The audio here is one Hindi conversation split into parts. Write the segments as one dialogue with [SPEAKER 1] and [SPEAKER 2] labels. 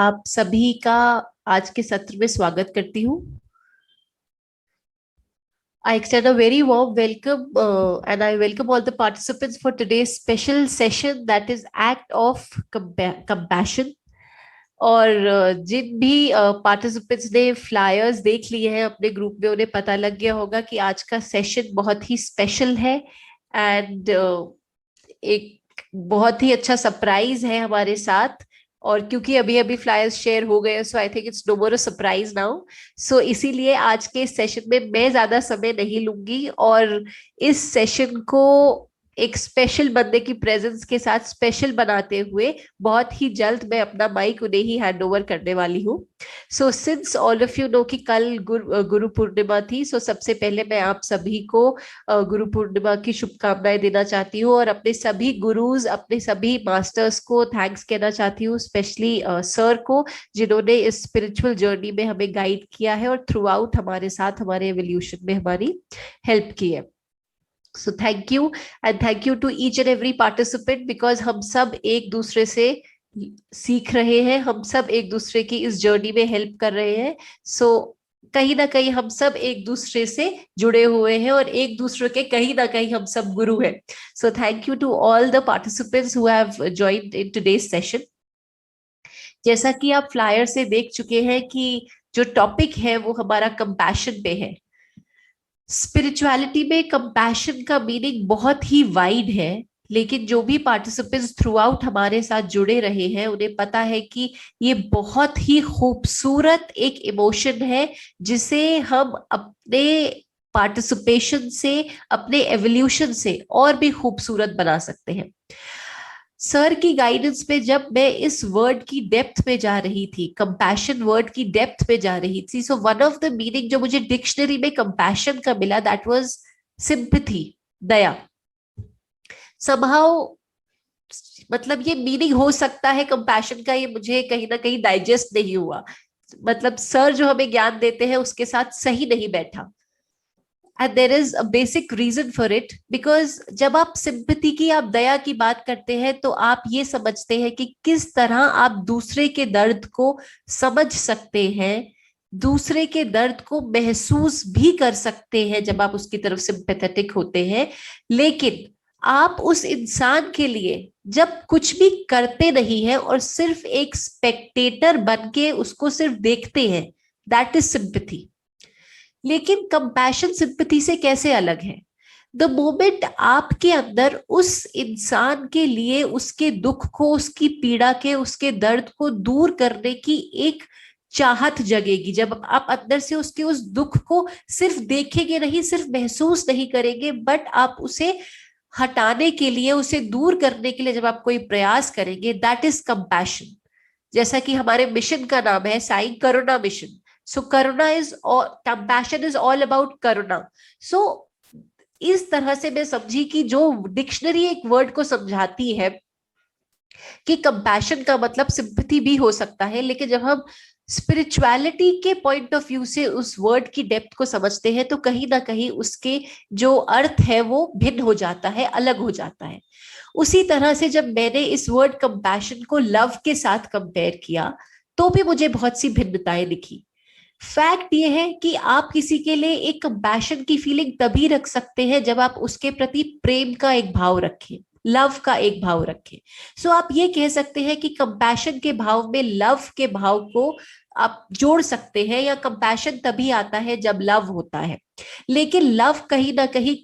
[SPEAKER 1] आप सभी का आज के सत्र में स्वागत करती हूँ। I extend a very warm welcome and I welcome all the participants for today's special session that is Act of Compassion. और जिन भी पार्टिसिपेंट्स ने फ्लायर्स देख लिए हैं अपने ग्रुप में, उन्हें पता लग गया होगा कि आज का सेशन बहुत ही स्पेशल है एंड एक बहुत ही अच्छा सरप्राइज है हमारे साथ। और क्योंकि अभी अभी फ्लायर्स शेयर हो गए, so I think it's no more a surprise now. So इसीलिए आज के सेशन में मैं ज्यादा समय नहीं लूंगी और इस सेशन को एक स्पेशल बंदे की प्रेजेंस के साथ स्पेशल बनाते हुए बहुत ही जल्द मैं अपना माइक उन्हें ही हैंड ओवर करने वाली हूँ। So since all of you know कि कल गुरु पूर्णिमा थी, सो सबसे पहले मैं आप सभी को गुरु पूर्णिमा की शुभकामनाएं देना चाहती हूँ और अपने सभी गुरुज, अपने सभी मास्टर्स को थैंक्स कहना चाहती हूँ, स्पेशली सर को, जिन्होंने इस स्पिरिचुअल जर्नी में हमें गाइड किया है और थ्रू आउट हमारे साथ हमारे एवोल्यूशन में हमारी हेल्प की है। So thank you and thank you to each and every participant because हम सब एक दूसरे से सीख रहे हैं, हम सब एक दूसरे की इस जर्नी में हेल्प कर रहे हैं। So कहीं ना कहीं हम सब एक दूसरे से जुड़े हुए हैं और एक दूसरे के कहीं ना कहीं हम सब गुरु हैं। So thank you to all the participants who have joined in today's session. जैसा कि आप फ्लायर से देख चुके हैं कि जो टॉपिक है वो हमारा कंपैशन पे है। स्पिरिचुअलिटी में कंपैशन का मीनिंग बहुत ही वाइड है, लेकिन जो भी पार्टिसिपेंट्स थ्रू आउट हमारे साथ जुड़े रहे हैं उन्हें पता है कि ये बहुत ही खूबसूरत एक इमोशन है जिसे हम अपने पार्टिसिपेशन से, अपने एवोल्यूशन से और भी खूबसूरत बना सकते हैं। सर की गाइडेंस पे जब मैं इस वर्ड की डेप्थ पे जा रही थी, कंपैशन वर्ड की डेप्थ पे जा रही थी, so one of the meaning जो मुझे डिक्शनरी में कंपैशन का मिला that was sympathy, Daya. Somehow मतलब ये मीनिंग हो सकता है कंपैशन का, ये मुझे कहीं ना कहीं डाइजेस्ट नहीं हुआ, मतलब सर जो हमें ज्ञान देते हैं उसके साथ सही नहीं बैठा। And there is a basic reason for it, because जब आप सिंपैथी की, आप दया की बात करते हैं तो आप ये समझते हैं कि किस तरह आप दूसरे के दर्द को समझ सकते हैं, दूसरे के दर्द को महसूस भी कर सकते हैं जब आप उसकी तरफ सिंपैथेटिक होते हैं। लेकिन आप उस इंसान के लिए जब कुछ भी करते नहीं है और सिर्फ एक स्पेक्टेटर बन के उसको सिर्फ देखते हैं, दैट इज सिंपैथी। लेकिन कंपैशन सिंपैथी से कैसे अलग है? द मोमेंट आपके अंदर उस इंसान के लिए उसके दुख को, उसकी पीड़ा के, उसके दर्द को दूर करने की एक चाहत जगेगी, जब आप अंदर से उसके उस दुख को सिर्फ देखेंगे नहीं, सिर्फ महसूस नहीं करेंगे, बट आप उसे हटाने के लिए, उसे दूर करने के लिए जब आप कोई प्रयास करेंगे, दैट इज कंपैशन। जैसा कि हमारे मिशन का नाम है Sai Karuna mission. So karuna is, compassion is all about karuna. So इस तरह से मैं समझी कि जो डिक्शनरी एक वर्ड को समझाती है कि कंपैशन का मतलब सिंपैथी भी हो सकता है, लेकिन जब हम स्पिरिचुअलिटी के पॉइंट ऑफ व्यू से उस वर्ड की डेप्थ को समझते हैं तो कहीं ना कहीं उसके जो अर्थ है वो भिन्न हो जाता है, अलग हो जाता है। उसी तरह से जब मैंने इस वर्ड कंपैशन को लव के साथ कंपेयर किया तो भी मुझे बहुत सी भिन्नताएं दिखी। फैक्ट ये है कि आप किसी के लिए एक कंपैशन की फीलिंग तभी रख सकते हैं जब आप उसके प्रति प्रेम का एक भाव रखें, लव का एक भाव रखें। सो आप ये कह सकते हैं कि कंपैशन के भाव में लव के भाव को आप जोड़ सकते हैं, या कंपैशन तभी आता है जब लव होता है। लेकिन लव कहीं ना कहीं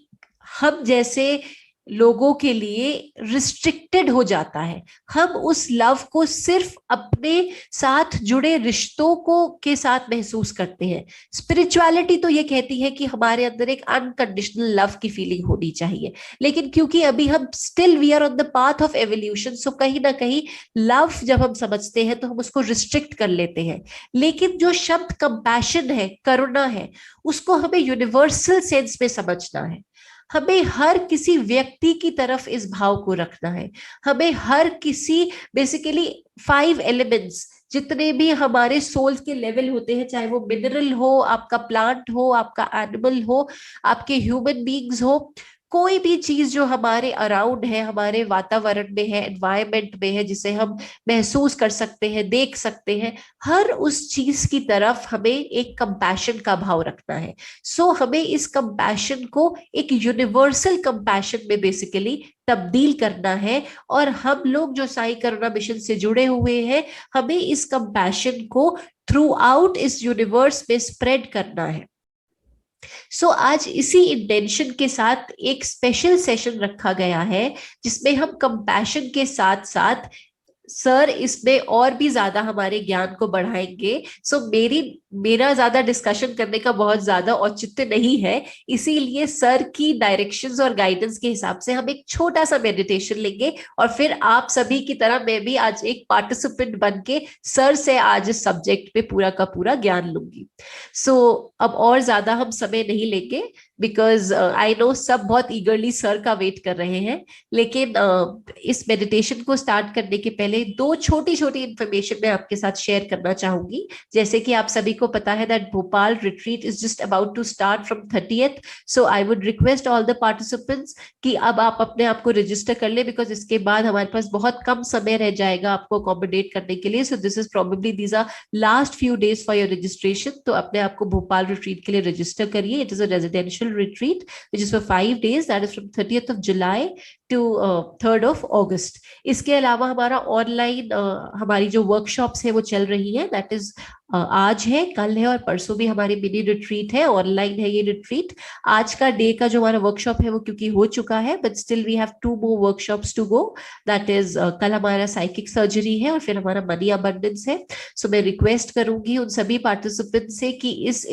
[SPEAKER 1] हम जैसे लोगों के लिए रिस्ट्रिक्टेड हो जाता है। हम उस लव को सिर्फ अपने साथ जुड़े रिश्तों को के साथ महसूस करते हैं। स्पिरिचुअलिटी तो ये कहती है कि हमारे अंदर एक अनकंडीशनल लव की फीलिंग होनी चाहिए, लेकिन क्योंकि अभी हम still we are on the path of evolution, so कहीं ना कहीं लव जब हम समझते हैं तो हम उसको रिस्ट्रिक्ट कर लेते हैं। लेकिन जो शब्द कंपैशन है, करुणा है, उसको हमें यूनिवर्सल सेंस में समझना है। हमें हर किसी व्यक्ति की तरफ इस भाव को रखना है। हमें हर किसी, बेसिकली 5 एलिमेंट्स जितने भी हमारे सोल के लेवल होते हैं, चाहे वो मिनरल हो, आपका प्लांट हो, आपका एनिमल हो, आपके ह्यूमन बीइंग्स हो, कोई भी चीज जो हमारे अराउंड है, हमारे वातावरण में है, एनवायरमेंट में है, जिसे हम महसूस कर सकते हैं, देख सकते हैं, हर उस चीज की तरफ हमें एक कंपैशन का भाव रखना है। सो हमें इस कंपैशन को एक यूनिवर्सल कंपैशन में बेसिकली तब्दील करना है। और हम लोग जो साई करुणा मिशन से जुड़े हुए हैं, हमें इस कंपैशन को थ्रू आउट इस यूनिवर्स में स्प्रेड करना है। आज इसी इंटेंशन के साथ एक स्पेशल सेशन रखा गया है, जिसमें हम कंपैशन के साथ साथ सर इसमें और भी ज्यादा हमारे ज्ञान को बढ़ाएंगे। मेरा ज्यादा डिस्कशन करने का बहुत ज्यादा औचित्य नहीं है, इसीलिए सर की डायरेक्शंस और गाइडेंस के हिसाब से हम एक छोटा सा मेडिटेशन लेंगे, और फिर आप सभी की तरह मैं भी आज एक पार्टिसिपेंट बन के सर से आज इस सब्जेक्ट पे पूरा का पूरा ज्ञान लूंगी। अब और ज्यादा हम समय नहीं लेंगे, बिकॉज आई नो सब बहुत ईगरली सर का वेट कर रहे हैं। लेकिन इस मेडिटेशन को स्टार्ट करने के पहले दो छोटी छोटी इंफॉर्मेशन मैं आपके साथ शेयर करना चाहूंगी। जैसे कि आप सभी को पता है that Bhopal retreat is just about to start from 30th। So I would request all the participants कि अब आप अपने आप को रजिस्टर कर ले, बिकॉज इसके बाद हमारे पास बहुत कम समय रह जाएगा आपको अकोमोडेट करने के लिए। So this is probably these are last few days for your registration. तो अपने आप को भोपाल रिट्रीट के लिए रजिस्टर करिए। It is a residential retreat which is for 5 days, that is from 30th of July to 3rd of August। इसके अलावा हमारा ऑनलाइन हमारी जो वर्कशॉप्स है वो चल रही है, दैट इज आज है, कल है और परसों भी हमारी मिनी रिट्रीट है, ऑनलाइन है ये रिट्रीट। आज का डे का जो हमारा वर्कशॉप है वो क्योंकि हो चुका है, but still we have 2 more workshops to go. That is कल हमारा साइकिक सर्जरी है और फिर हमारा मनी अबंडेंस है। सो मैं रिक्वेस्ट करूंगी उन सभी पार्टिसिपेंट से कि इस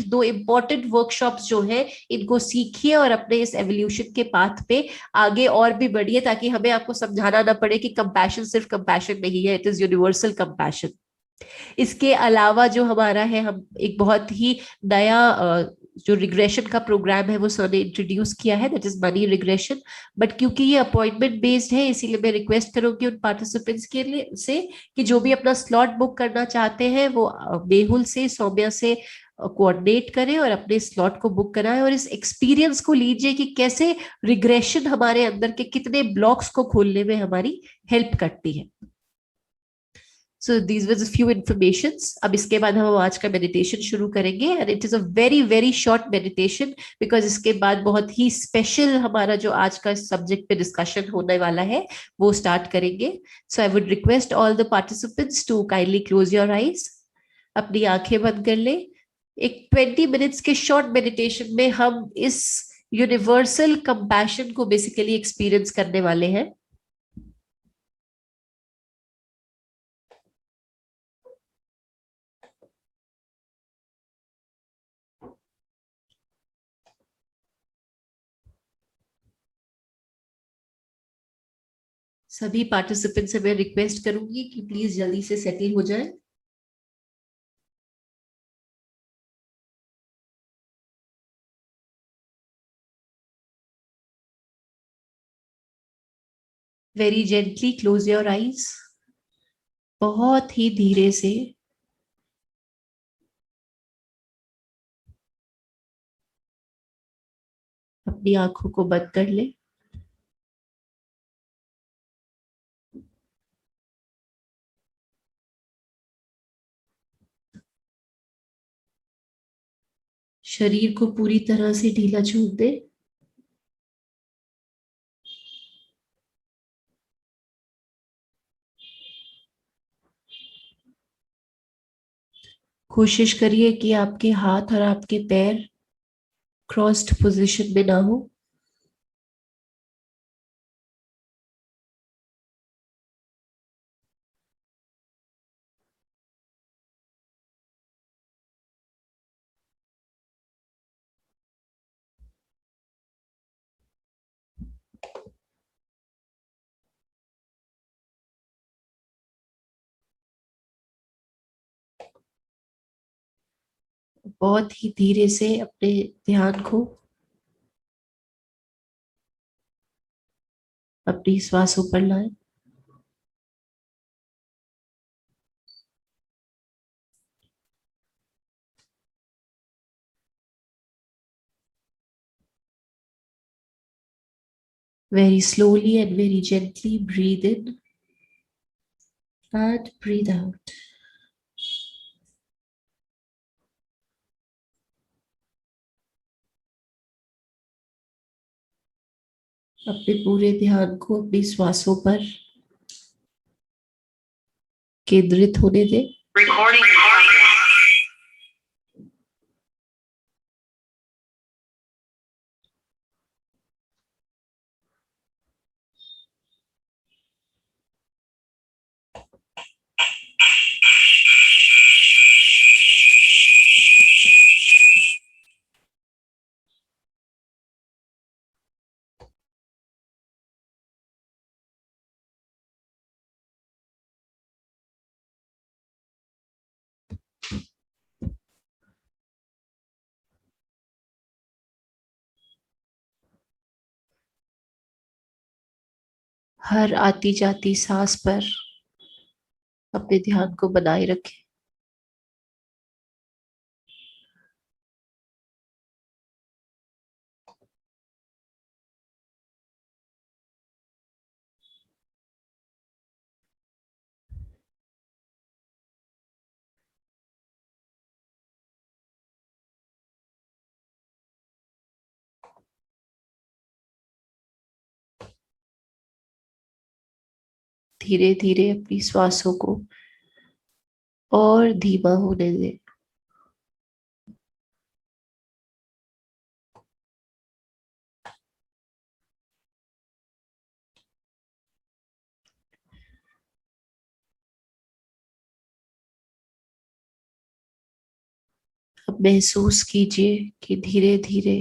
[SPEAKER 1] दो इम्पोर्टेंट वर्कशॉप्स जो है इनको सीखिए और अपने इस एवोल्यूशन के पाथ पे आगे और भी बढ़िए, ताकि हमें आपको समझाना ना पड़े कि कंपैशन सिर्फ कंपैशन नहीं है, इट इज यूनिवर्सल कंपैशन। इसके अलावा जो हमारा है, हम एक बहुत ही नया जो रिग्रेशन का प्रोग्राम है वो सर ने इंट्रोड्यूस किया है, that is money regression. But क्योंकि ये अपॉइंटमेंट बेस्ड है, इसीलिए मैं रिक्वेस्ट करूंगी उन पार्टिसिपेंट्स के लिए से कि जो भी अपना स्लॉट बुक करना चाहते हैं वो मेहुल से, सौम्या से कोऑर्डिनेट करें और अपने स्लॉट को बुक कराएं, और इस एक्सपीरियंस को लीजिए कि कैसे रिग्रेशन हमारे अंदर के कितने ब्लॉक्स को खोलने में हमारी हेल्प करती है। So these was few informations. अब इसके बाद हम आज का मेडिटेशन शुरू करेंगे, and it is a very very short meditation, because इसके बाद बहुत ही स्पेशल हमारा जो आज का सब्जेक्ट पे डिस्कशन होने वाला है वो स्टार्ट करेंगे। So I would request all the participants to kindly close your eyes. अपनी आंखें बंद कर ले। एक 20 मिनट्स के शॉर्ट मेडिटेशन में हम इस यूनिवर्सल कंपैशन को बेसिकली एक्सपीरियंस करने वाले हैं। सभी पार्टिसिपेंट से मैं रिक्वेस्ट करूंगी कि प्लीज जल्दी से सेटल हो जाए। Very gently close your eyes. बहुत ही धीरे से अपनी आंखों को बंद कर ले। शरीर को पूरी तरह से ढीला छोड़ दे। कोशिश करिए कि आपके हाथ और आपके पैर क्रॉस्ड पोजीशन में ना हो। बहुत ही धीरे से अपने ध्यान को अपनी श्वासों पर लाएं। Very slowly and very gently breathe in and breathe out. अपने पूरे ध्यान को अपनी श्वासों पर केंद्रित होने दें। Recording in progress. हर आती जाती सांस पर अपने ध्यान को बनाए रखें। धीरे धीरे अपनी श्वासों को और धीमा होने दें। अब महसूस कीजिए कि धीरे धीरे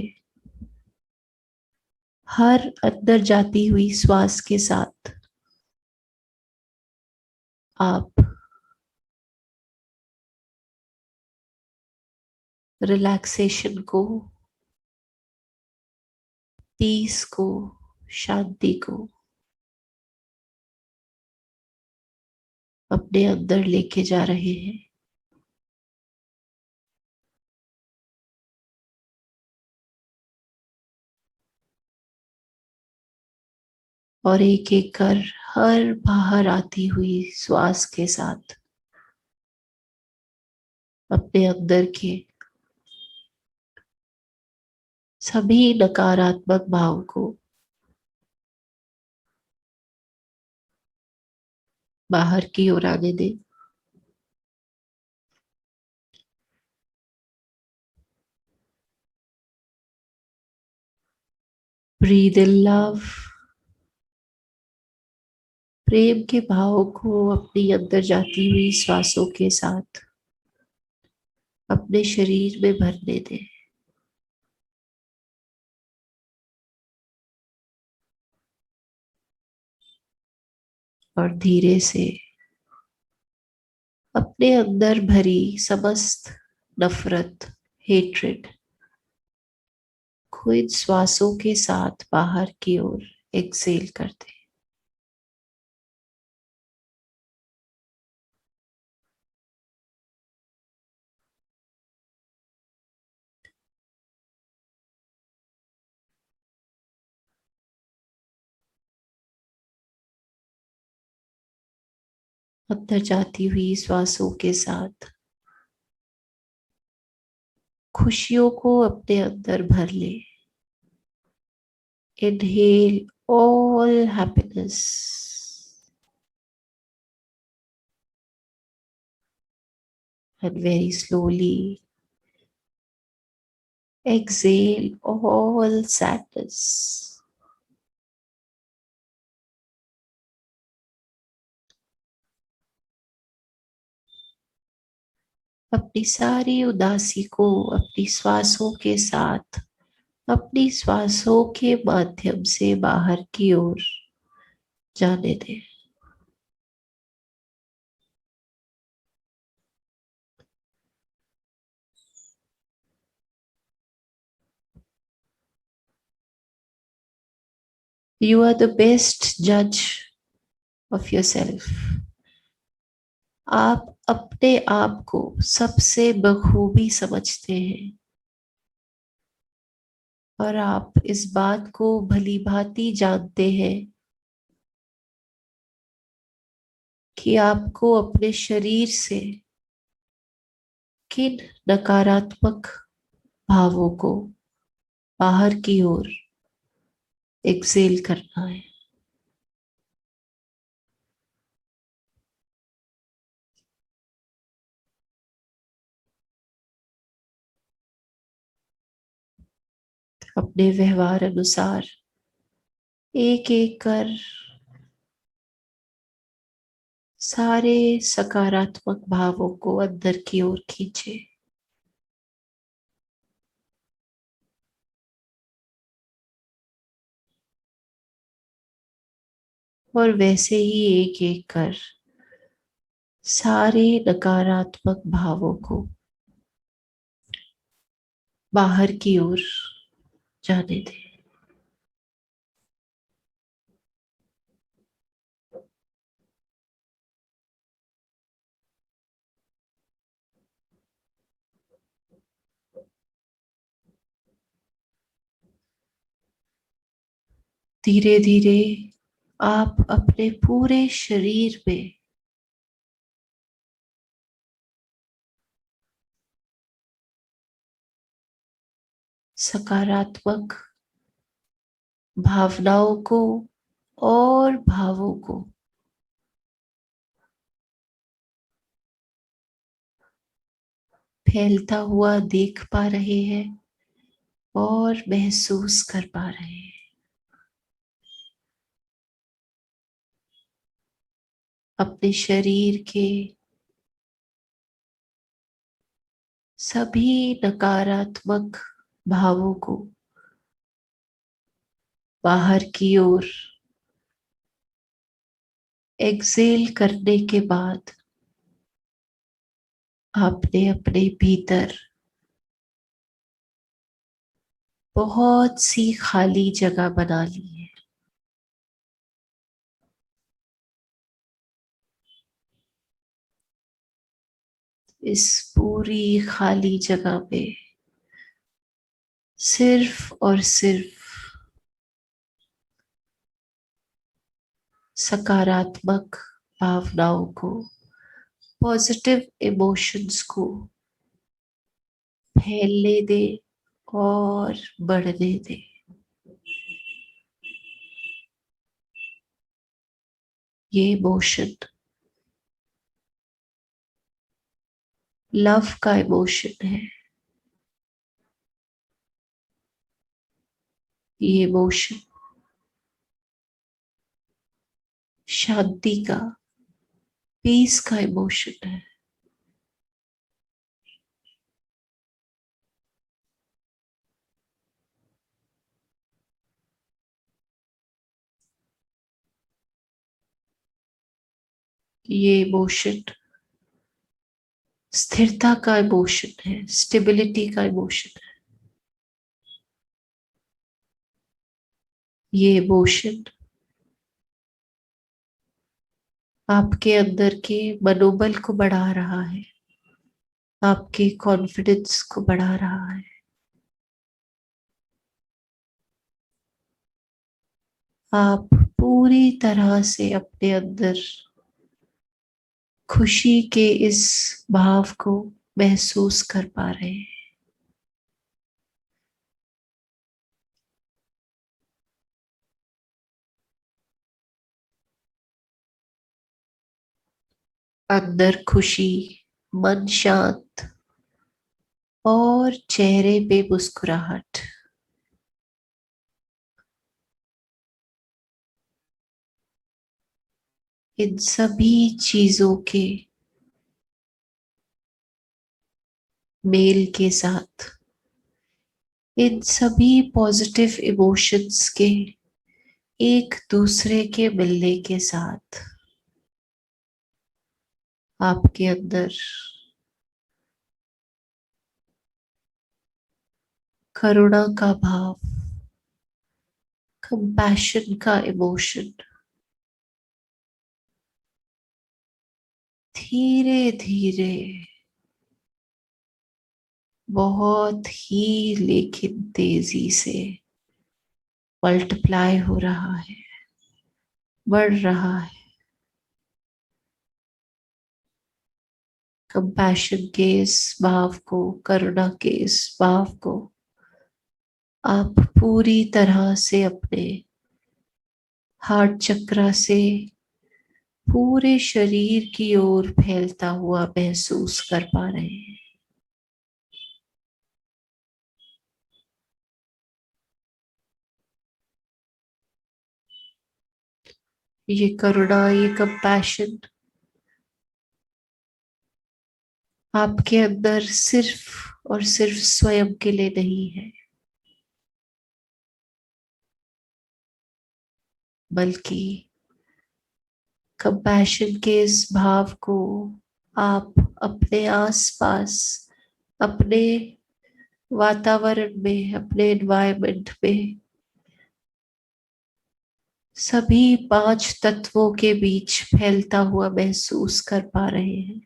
[SPEAKER 1] हर अंदर जाती हुई श्वास के साथ आप रिलैक्सेशन को, पीस को, शांति को अपने अंदर लेके जा रहे हैं। और एक एक कर हर बाहर आती हुई श्वास के साथ अपने अंदर के सभी नकारात्मक भाव को बाहर की ओर आने दें। ब्रीद इन लव, प्रेम के भाव को अपनी अंदर जाती हुई श्वासों के साथ अपने शरीर में भरने दें। और धीरे से अपने अंदर भरी समस्त नफरत, हेट्रेड को इन श्वासों के साथ बाहर की ओर एक्सेल करते। अंदर जाती हुई श्वासों के साथ खुशियों को अपने अंदर भर ले। Inhale all happiness and very slowly exhale all sadness. अपनी सारी उदासी को अपनी श्वासों के साथ, अपनी श्वासों के माध्यम से बाहर की ओर जाने दें। You are the best judge of yourself. आप अपने आप को सबसे बखूबी समझते हैं। और आप इस बात को भली भांति जानते हैं कि आपको अपने शरीर से किन नकारात्मक भावों को बाहर की ओर एक्सेल करना है। अपने व्यवहार अनुसार एक एक कर सारे सकारात्मक भावों को अंदर की ओर खींचे। और वैसे ही एक एक कर सारे नकारात्मक भावों को बाहर की ओर जाने दें। धीरे धीरे आप अपने पूरे शरीर में सकारात्मक भावनाओं को और भावों को फैलता हुआ देख पा रहे हैं और महसूस कर पा रहे हैं। अपने शरीर के सभी नकारात्मक भावों को बाहर की ओर एक्सेल करने के बाद आपने अपने भीतर बहुत सी खाली जगह बना ली है। इस पूरी खाली जगह पे सिर्फ और सिर्फ सकारात्मक भावनाओं को, पॉजिटिव इमोशंस को फैलने दे और बढ़ने दे। ये इमोशन लव का इमोशन है। ये इमोशन शांति का, पीस का इमोशन है। ये इमोशन स्थिरता का इमोशन है, स्टेबिलिटी का इमोशन है। ये इमोशन आपके अंदर के मनोबल को बढ़ा रहा है, आपके कॉन्फिडेंस को बढ़ा रहा है। आप पूरी तरह से अपने अंदर खुशी के इस भाव को महसूस कर पा रहे हैं। अंदर खुशी, मन शांत और चेहरे पे मुस्कुराहट। इन सभी चीजों के मेल के साथ, इन सभी पॉजिटिव इमोशंस के एक दूसरे के मिलने के साथ आपके अंदर करुणा का भाव, कंपैशन का इमोशन धीरे धीरे बहुत ही लेकिन तेजी से मल्टीप्लाई हो रहा है, बढ़ रहा है। कंपैशन के इस भाव को, करुणा के इस भाव को आप पूरी तरह से अपने हार्ट चक्र से पूरे शरीर की ओर फैलता हुआ महसूस कर पा रहे हैं। ये करुणा, ये कंपैशन आपके अंदर सिर्फ और सिर्फ स्वयं के लिए नहीं है, बल्कि कंपैशन के इस भाव को आप अपने आसपास, अपने वातावरण में, अपने एनवायरनमेंट में सभी पांच तत्वों के बीच फैलता हुआ महसूस कर पा रहे हैं।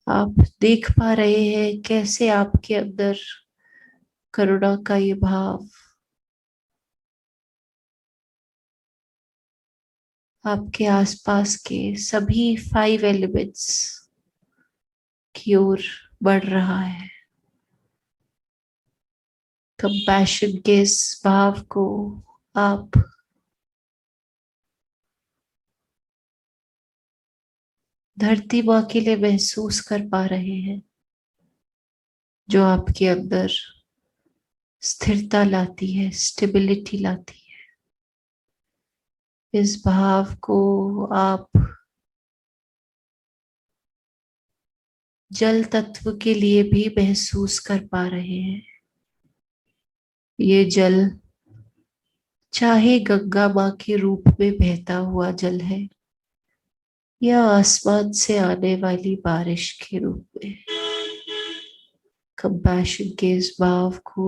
[SPEAKER 1] आप देख पा रहे हैं कैसे आपके अंदर करुणा का ये भाव आपके आसपास के सभी 5 एलिमेंट्स की ओर बढ़ रहा है। कंपैशन के इस भाव को आप धरती माँ के लिए महसूस कर पा रहे हैं, जो आपके अंदर स्थिरता लाती है, स्टेबिलिटी लाती है। इस भाव को आप जल तत्व के लिए भी महसूस कर पा रहे हैं। ये जल चाहे गंगा माँ के रूप में बहता हुआ जल है या आसमान से आने वाली बारिश के रूप में, कंपैशन के इस भाव को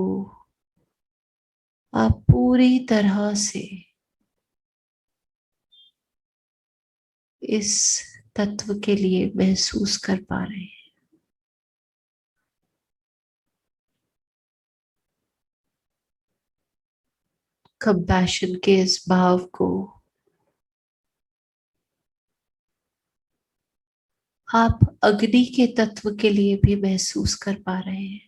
[SPEAKER 1] आप पूरी तरह से इस तत्व के लिए महसूस कर पा रहे हैं। कंपैशन के इस भाव को आप अग्नि के तत्व के लिए भी महसूस कर पा रहे हैं।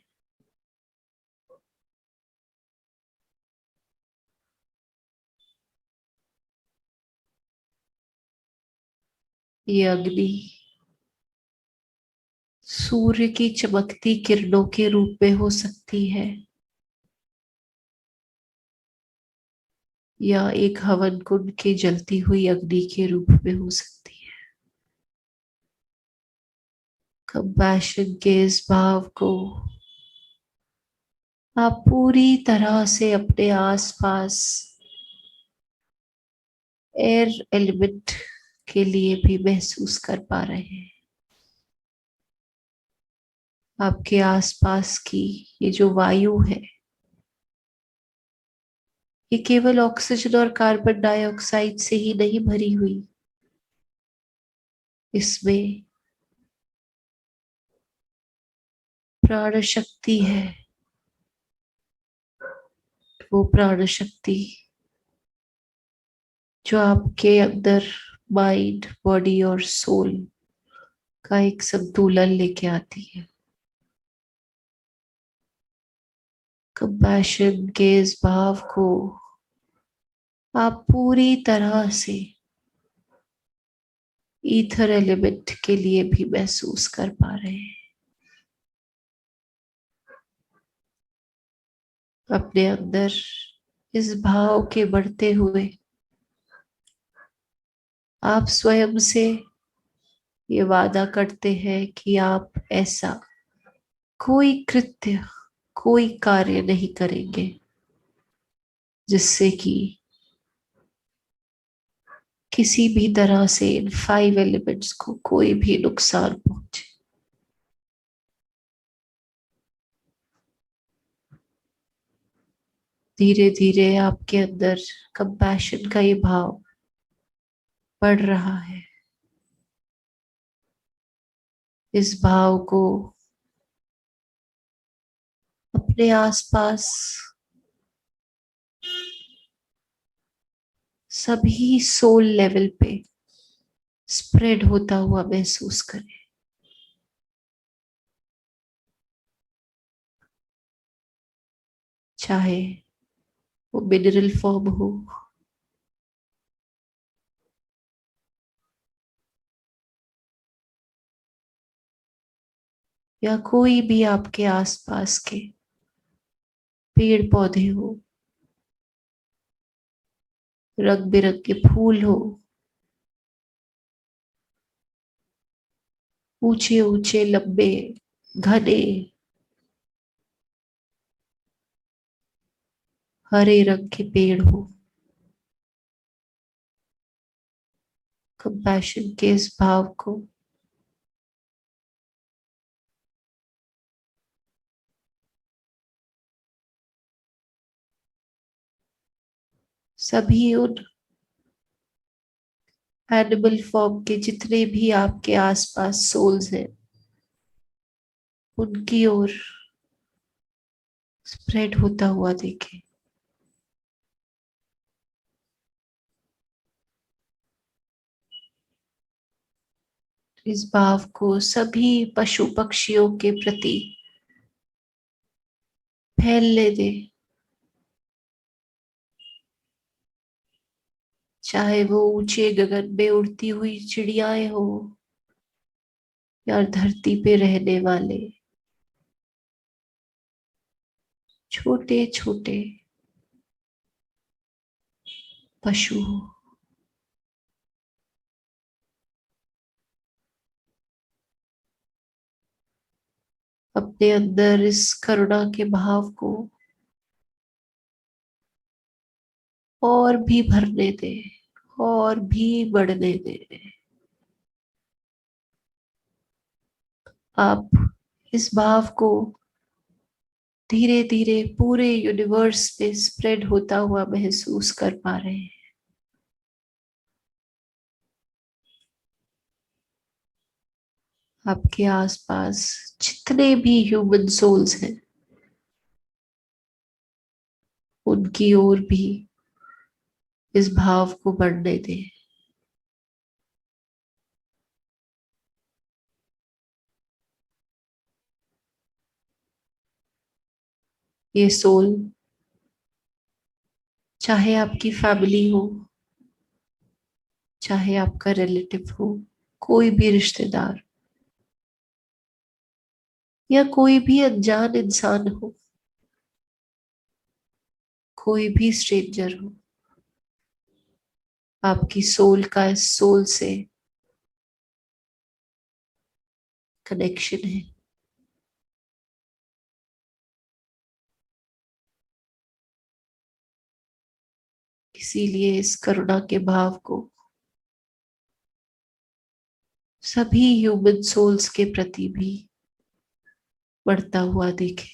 [SPEAKER 1] ये अग्नि सूर्य की चमकती किरणों के रूप में हो सकती है, या एक हवन कुंड की जलती हुई अग्नि के रूप में हो सकती है। कंपैशन के इस भाव को आप पूरी तरह से अपने आसपास एयर एलिमेंट के लिए भी महसूस कर पा रहे हैं। आपके आसपास की ये जो वायु है, ये केवल ऑक्सीजन और कार्बन डाइऑक्साइड से ही नहीं भरी हुई। इसमें प्राण शक्ति है। वो प्राण शक्ति जो आपके अंदर माइंड, बॉडी और सोल का एक संतुलन लेके आती है। कंपैशन के इस भाव को आप पूरी तरह से ईथर एलिमेंट के लिए भी महसूस कर पा रहे हैं। अपने अंदर इस भाव के बढ़ते हुए आप स्वयं से ये वादा करते हैं कि आप ऐसा कोई कृत्य, कोई कार्य नहीं करेंगे जिससे कि किसी भी तरह से इन 5 एलिमेंट्स को कोई भी नुकसान पहुंचे। धीरे धीरे आपके अंदर कंपैशन का ये भाव बढ़ रहा है। इस भाव को अपने आसपास सभी सोल लेवल पे स्प्रेड होता हुआ महसूस करें। चाहे वो मिनरल फॉर्म हो या कोई भी आपके आसपास के पेड़ पौधे हो, रंग बिरंगे फूल हो, ऊंचे ऊंचे लंबे घने हरे रंग के पेड़ हो, कंपैशन के इस भाव को सभी उन एनिमल फॉर्म के जितने भी आपके आसपास सोल्स हैं उनकी ओर स्प्रेड होता हुआ देखें। इस भाव को सभी पशु पक्षियों के प्रति फैलने दे। चाहे वो ऊंचे गगन में उड़ती हुई चिड़ियाएं हो या धरती पे रहने वाले छोटे छोटे पशु हो। अपने अंदर इस करुणा के भाव को और भी भरने दे और भी बढ़ने दे। आप इस भाव को धीरे धीरे पूरे यूनिवर्स में स्प्रेड होता हुआ महसूस कर पा रहे हैं। आपके आसपास जितने भी ह्यूमन सोल्स हैं उनकी ओर भी इस भाव को बढ़ने दें। ये सोल चाहे आपकी फैमिली हो, चाहे आपका रिलेटिव हो, कोई भी रिश्तेदार या कोई भी अनजान इंसान हो, कोई भी स्ट्रेंजर हो, आपकी सोल का इस सोल से कनेक्शन है। इसीलिए इस करुणा के भाव को सभी ह्यूमन सोल्स के प्रति भी बढ़ता हुआ देखें।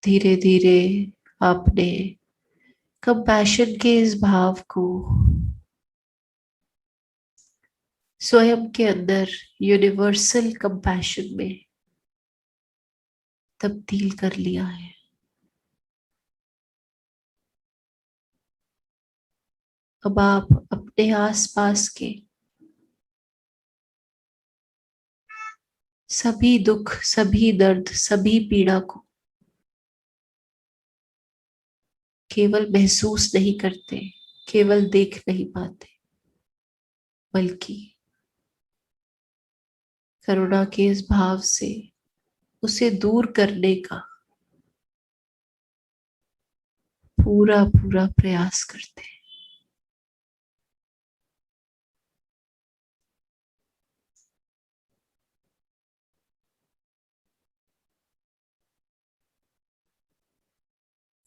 [SPEAKER 1] धीरे धीरे आपने कंपैशन के इस भाव को स्वयं के अंदर यूनिवर्सल कंपैशन में तब्दील कर लिया है। अब आप अपने आसपास के सभी दुख, सभी दर्द, सभी पीड़ा को केवल महसूस नहीं करते, केवल देख नहीं पाते, बल्कि करुणा के इस भाव से उसे दूर करने का पूरा पूरा प्रयास करते हैं।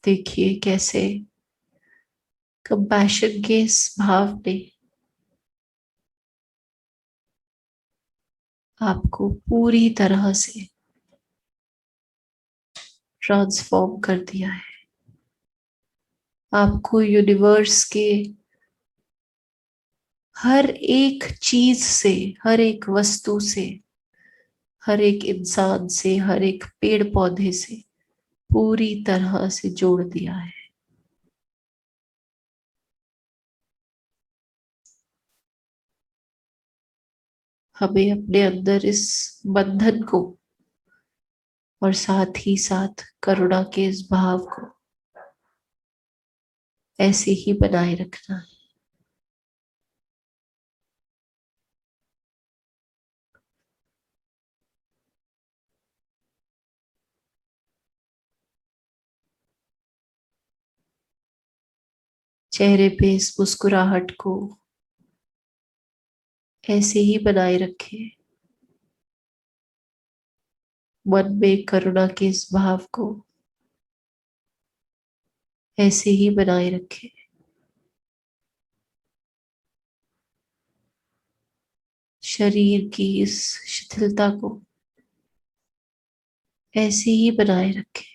[SPEAKER 1] देखिए कैसे कंपैशन के इस भाव ने आपको पूरी तरह से ट्रांसफॉर्म कर दिया है। आपको यूनिवर्स के हर एक चीज से, हर एक वस्तु से, हर एक इंसान से, हर एक पेड़ पौधे से पूरी तरह से जोड़ दिया है। हमें अपने अंदर इस बंधन को और साथ ही साथ करुणा के इस भाव को ऐसे ही बनाए रखना है। चेहरे पे इस मुस्कुराहट को ऐसे ही बनाए रखें। मन में करुणा के इस भाव को ऐसे ही बनाए रखें। शरीर की इस शिथिलता को ऐसे ही बनाए रखें।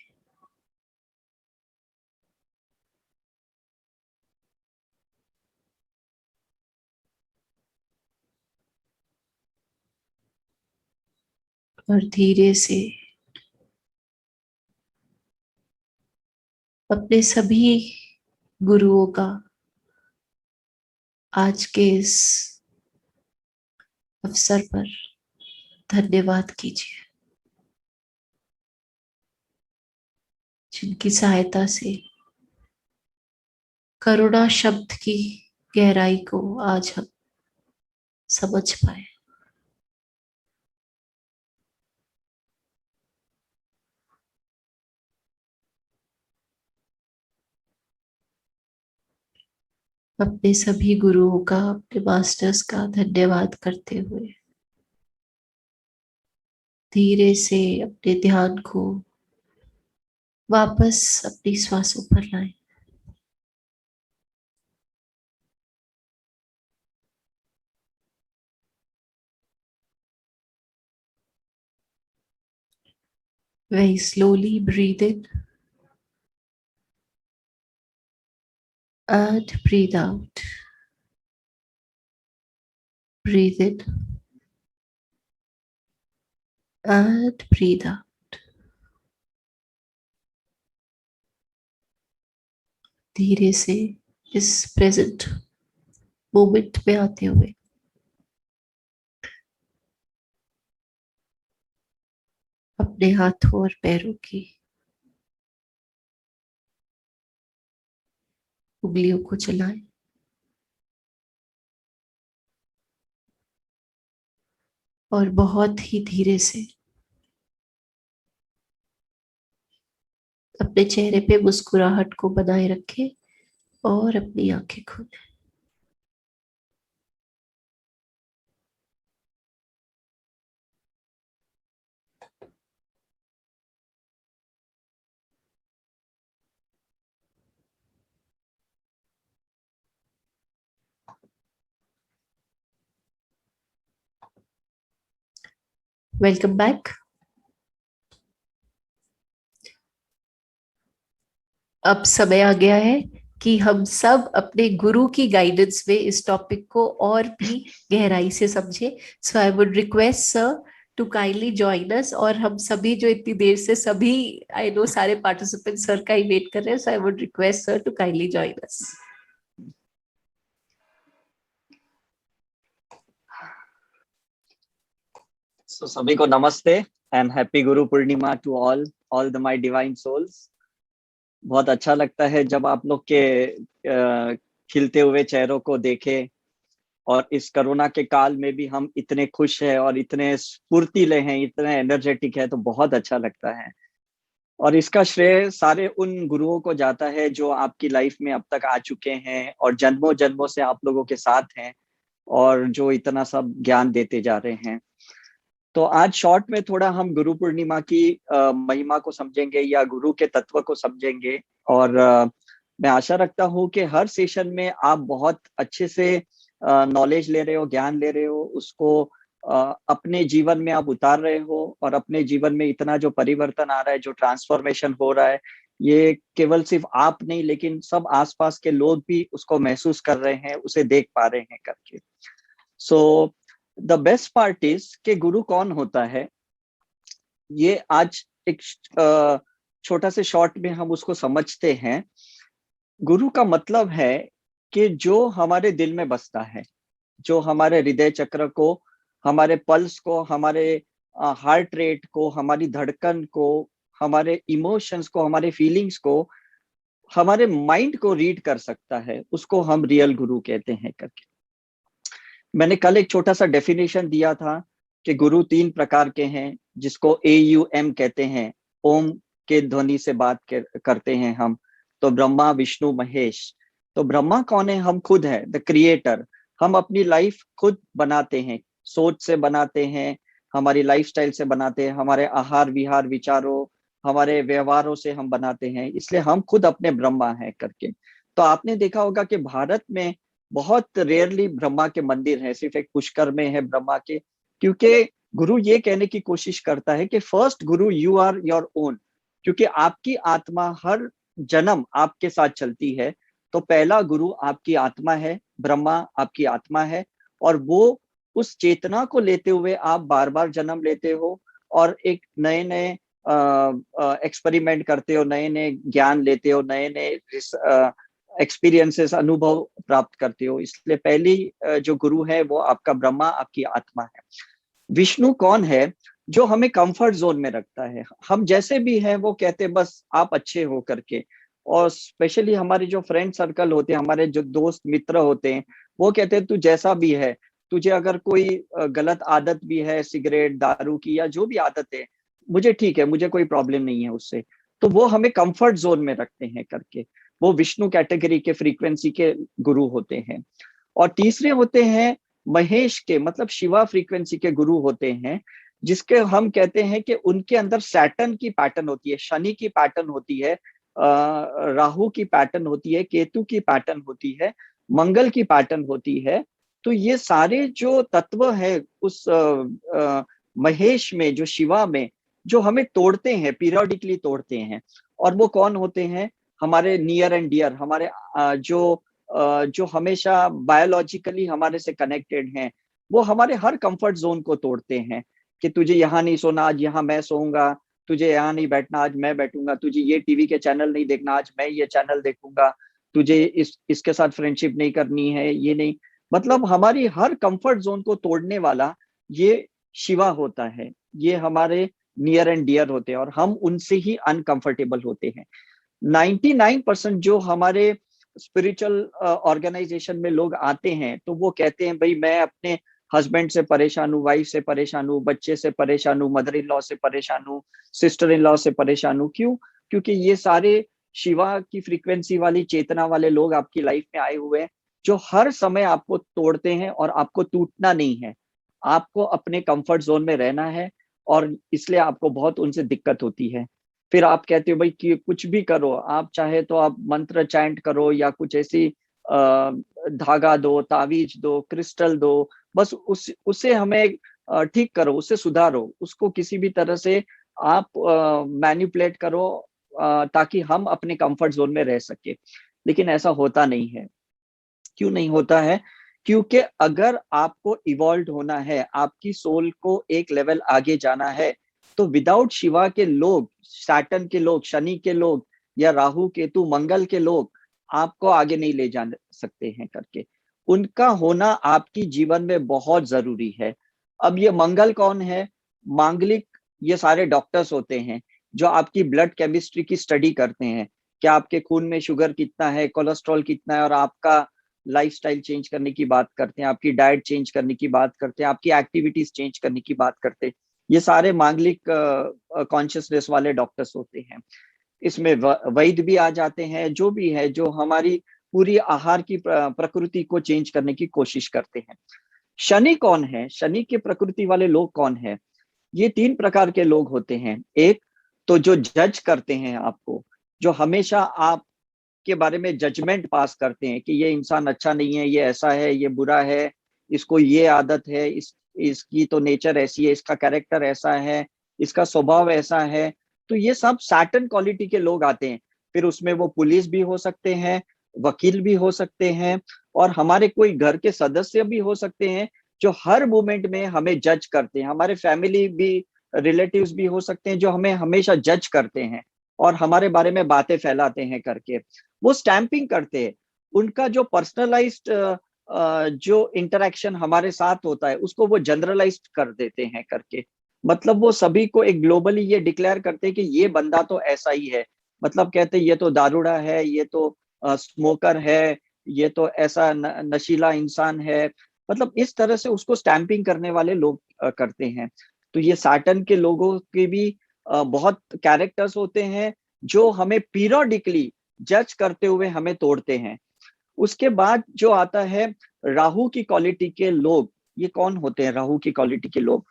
[SPEAKER 1] और धीरे से अपने सभी गुरुओं का आज के इस अवसर पर धन्यवाद कीजिए, जिनकी सहायता से करुणा शब्द की गहराई को आज हम समझ पाए। अपने सभी गुरुओं का, अपने मास्टर्स का धन्यवाद करते हुए धीरे से अपने ध्यान को वापस अपनी श्वासों पर लाएं। Very slowly breathe in and breathe out. Breathe in and breathe out. धीरे से इस प्रेजेंट मोमेंट में आते हुए अपने हाथों और पैरों की उंगलियों को चलाएं और बहुत ही धीरे से अपने चेहरे पे मुस्कुराहट को बनाए रखें और अपनी आंखें खोलें। Welcome back. अब समय आ गया है कि हम सब अपने गुरु की गाइडेंस में इस टॉपिक को और भी गहराई से समझे। So I would request sir to kindly join us. और हम सभी जो इतनी देर से सभी, आई नो सारे पार्टिसिपेंट सर का ही वेट कर रहे हैं, so I would request sir to kindly join us.
[SPEAKER 2] So सभी को नमस्ते and happy Guru Purnima to all the my divine souls. बहुत अच्छा लगता है जब आप लोग के खिलते हुए चेहरों को देखे, और इस कोरोना के काल में भी हम इतने खुश हैं और इतने स्फूर्तिले हैं, इतने एनर्जेटिक है, तो बहुत अच्छा लगता है। और इसका श्रेय सारे उन गुरुओं को जाता है जो आपकी लाइफ में अब तक आ चुके हैं और जन्मों जन्मों से आप लोगों के साथ हैं और जो इतना सब ज्ञान देते जा रहे हैं। तो आज शॉर्ट में थोड़ा हम गुरु पूर्णिमा की महिमा को समझेंगे या गुरु के तत्व को समझेंगे। और मैं आशा रखता हूँ कि हर सेशन में आप बहुत अच्छे से नॉलेज ले रहे हो, ज्ञान ले रहे हो, उसको अपने जीवन में आप उतार रहे हो और अपने जीवन में इतना जो परिवर्तन आ रहा है, जो ट्रांसफॉर्मेशन हो रहा है, ये केवल सिर्फ आप नहीं, लेकिन सब आसपास के लोग भी उसको महसूस कर रहे हैं, उसे देख पा रहे हैं करके। So the best part is कि गुरु कौन होता है, ये आज एक छोटा से शॉर्ट में हम उसको समझते हैं। गुरु का मतलब है कि जो हमारे दिल में बसता है, जो हमारे हृदय चक्र को, हमारे पल्स को, हमारे हार्ट रेट को, हमारी धड़कन को, हमारे इमोशंस को, हमारे फीलिंग्स को, हमारे माइंड को रीड कर सकता है, उसको हम रियल गुरु कहते हैं करके। मैंने कल एक छोटा सा डेफिनेशन दिया था कि गुरु 3 प्रकार के हैं, जिसको AUM कहते हैं, ओम के ध्वनि से बात करते हैं हम। तो ब्रह्मा, विष्णु, महेश। तो ब्रह्मा कौन है? हम खुद हैं, द क्रिएटर। हम अपनी लाइफ खुद बनाते हैं, सोच से बनाते हैं, हमारी लाइफस्टाइल से बनाते हैं, हमारे आहार विहार विचारों, हमारे व्यवहारों से हम बनाते हैं, इसलिए हम खुद अपने ब्रह्मा हैं करके। तो आपने देखा होगा कि भारत में बहुत रेयरली ब्रह्मा के मंदिर हैं, सिर्फ एक पुष्कर में है ब्रह्मा के, क्योंकि गुरु ये कहने की कोशिश करता है कि first Guru you are your own. क्योंकि आपकी आत्मा हर जन्म आपके साथ चलती है, तो पहला गुरु आपकी आत्मा है, ब्रह्मा आपकी आत्मा है, और वो उस चेतना को लेते हुए आप बार बार जन्म लेते हो और एक नए नए एक्सपेरिमेंट करते हो, नए नए ज्ञान लेते हो, नए नए एक्सपीरियंसेस, अनुभव प्राप्त करते हो। इसलिए पहली जो गुरु है वो आपका ब्रह्मा, आपकी आत्मा है। विष्णु कौन है? जो हमें कंफर्ट जोन में रखता है, हम जैसे भी हैं वो कहते हैं बस आप अच्छे हो करके। और स्पेशली हमारे जो फ्रेंड सर्कल होते हैं, हमारे जो दोस्त मित्र होते हैं, वो कहते हैं तू जैसा भी है, तुझे अगर कोई गलत आदत भी है, सिगरेट, दारू की या जो भी आदत है, मुझे ठीक है, मुझे कोई प्रॉब्लम नहीं है उससे। तो वो हमें कंफर्ट जोन में रखते हैं करके। वो विष्णु कैटेगरी के फ्रीक्वेंसी के गुरु होते हैं। और तीसरे होते हैं महेश के, मतलब शिवा फ्रीक्वेंसी के गुरु होते हैं, जिसके हम कहते हैं कि उनके अंदर सैटर्न की पैटर्न होती है, शनि की पैटर्न होती है, राहु की पैटर्न होती है, केतु की पैटर्न होती है, मंगल की पैटर्न होती है। तो ये सारे जो तत्व है उस महेश में, जो शिवा में, जो हमें तोड़ते हैं, पीरियोडिकली तोड़ते हैं। और वो कौन होते हैं? हमारे नियर एंड डियर, हमारे जो हमेशा बायोलॉजिकली हमारे से कनेक्टेड हैं। वो हमारे हर कंफर्ट जोन को तोड़ते हैं कि तुझे यहाँ नहीं सोना, आज यहाँ मैं सोऊंगा, तुझे यहाँ नहीं बैठना, आज मैं बैठूंगा, तुझे ये टीवी के चैनल नहीं देखना, आज मैं ये चैनल देखूंगा, तुझे इसके साथ फ्रेंडशिप नहीं करनी है, ये नहीं। मतलब हमारी हर कंफर्ट जोन को तोड़ने वाला ये शिवा होता है। ये हमारे नियर एंड डियर होते हैं और हम उनसे ही अनकंफर्टेबल होते हैं। 99% जो हमारे स्पिरिचुअल ऑर्गेनाइजेशन में लोग आते हैं, तो वो कहते हैं भाई मैं अपने हस्बैंड से परेशान हूँ, वाइफ से परेशान हूँ, बच्चे से परेशान हूँ, मदर इन लॉ से परेशान हूँ, सिस्टर इन लॉ से परेशान हूँ। क्यों? क्योंकि ये सारे शिवा की फ्रीक्वेंसी वाली चेतना वाले लोग आपकी लाइफ में आए हुए हैं, जो हर समय आपको तोड़ते हैं। और आपको टूटना नहीं है, आपको अपने कंफर्ट जोन में रहना है, और इसलिए आपको बहुत उनसे दिक्कत होती है। फिर आप कहते हो भाई कि कुछ भी करो, आप चाहे तो आप मंत्र चैंट करो या कुछ ऐसी धागा दो, तावीज दो, क्रिस्टल दो, बस उसे हमें ठीक करो, उसे सुधारो, उसको किसी भी तरह से आप मैनिपुलेट करो, ताकि हम अपने कंफर्ट जोन में रह सके। लेकिन ऐसा होता नहीं है। क्यों नहीं होता है? क्योंकि अगर आपको इवॉल्व होना है, आपकी सोल को एक लेवल आगे जाना है, तो विदाउट शिवा के लोग, सैटर्न के लोग, शनि के लोग, या राहु केतु मंगल के लोग आपको आगे नहीं ले जा सकते हैं करके। उनका होना आपकी जीवन में बहुत जरूरी है। अब ये मंगल कौन है? मांगलिक, ये सारे डॉक्टर्स होते हैं जो आपकी ब्लड केमिस्ट्री की स्टडी करते हैं, क्या आपके खून में शुगर कितना है, कोलेस्ट्रॉल कितना है, और आपका लाइफस्टाइल चेंज करने की बात करते हैं, आपकी डाइट चेंज करने की बात करते हैं, आपकी एक्टिविटीज चेंज करने की बात करते हैं। ये सारे मांगलिक कॉन्शियसनेस वाले डॉक्टर्स होते हैं। इसमें वैद्य भी आ जाते हैं, जो भी है, जो हमारी पूरी आहार की प्रकृति को चेंज करने की कोशिश करते हैं। शनि कौन है? शनि के प्रकृति वाले लोग कौन है? ये 3 प्रकार के लोग होते हैं। एक तो जो जज करते हैं आपको, जो हमेशा आप के बारे में जजमेंट पास करते हैं कि ये इंसान अच्छा नहीं है, ये ऐसा है, ये बुरा है, इसको ये आदत है, इसकी तो नेचर ऐसी है, इसका कैरेक्टर ऐसा है, इसका स्वभाव ऐसा है। तो ये सब सैटर्न क्वालिटी के लोग आते हैं। फिर उसमें वो पुलिस भी हो सकते हैं, वकील भी हो सकते हैं, और हमारे कोई घर के सदस्य भी हो सकते हैं जो हर मोमेंट में हमें जज करते हैं। हमारे फैमिली भी, रिलेटिव्स भी हो सकते हैं जो हमें हमेशा जज करते हैं और हमारे बारे में बातें फैलाते हैं करके। वो स्टैंपिंग करते हैं। उनका जो पर्सनलाइज्ड जो इंटरेक्शन हमारे साथ होता है उसको वो जनरलाइज्ड कर देते हैं करके। मतलब वो सभी को एक ग्लोबली ये डिक्लेयर करते हैं कि ये बंदा तो ऐसा ही है। मतलब कहते हैं ये तो दारूड़ा है, ये तो स्मोकर है, ये तो ऐसा नशीला इंसान है। मतलब इस तरह से उसको स्टैंपिंग करने वाले लोग करते हैं। तो ये सैटर्न के लोगों के भी बहुत कैरेक्टर्स होते हैं जो हमें पीरियोडिकली जज करते हुए हमें तोड़ते हैं। उसके बाद जो आता है राहु की क्वालिटी के लोग। ये कौन होते हैं राहु की क्वालिटी के लोग?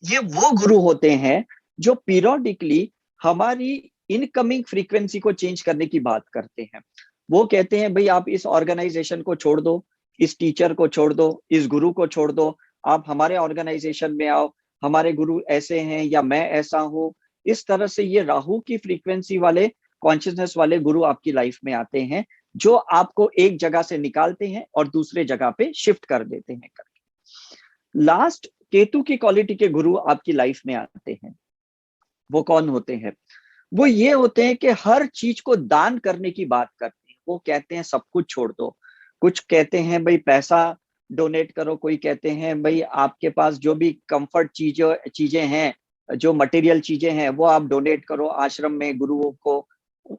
[SPEAKER 2] ये वो गुरु होते हैं जो पीरियोडिकली हमारी इनकमिंग फ्रीक्वेंसी को चेंज करने की बात करते हैं। वो कहते हैं भाई आप इस ऑर्गेनाइजेशन को छोड़ दो, इस टीचर को छोड़ दो, इस गुरु को छोड़ दो, आप हमारे ऑर्गेनाइजेशन में आओ, हमारे गुरु ऐसे हैं या मैं ऐसा हूं। इस तरह से ये राहु की फ्रीक्वेंसी वाले, कॉन्शियसनेस वाले गुरु आपकी लाइफ में आते हैं जो आपको एक जगह से निकालते हैं और दूसरे जगह पे शिफ्ट कर देते हैं करके। लास्ट केतु की क्वालिटी के गुरु आपकी लाइफ में आते हैं। वो कौन होते हैं? वो ये होते हैं कि हर चीज को दान करने की बात करते हैं। वो कहते हैं सब कुछ छोड़ दो। कुछ कहते हैं भाई पैसा डोनेट करो, कोई कहते हैं भाई आपके पास जो भी कंफर्ट चीजें हैं, जो मटेरियल चीजें हैं वो आप डोनेट करो आश्रम में गुरुओं को।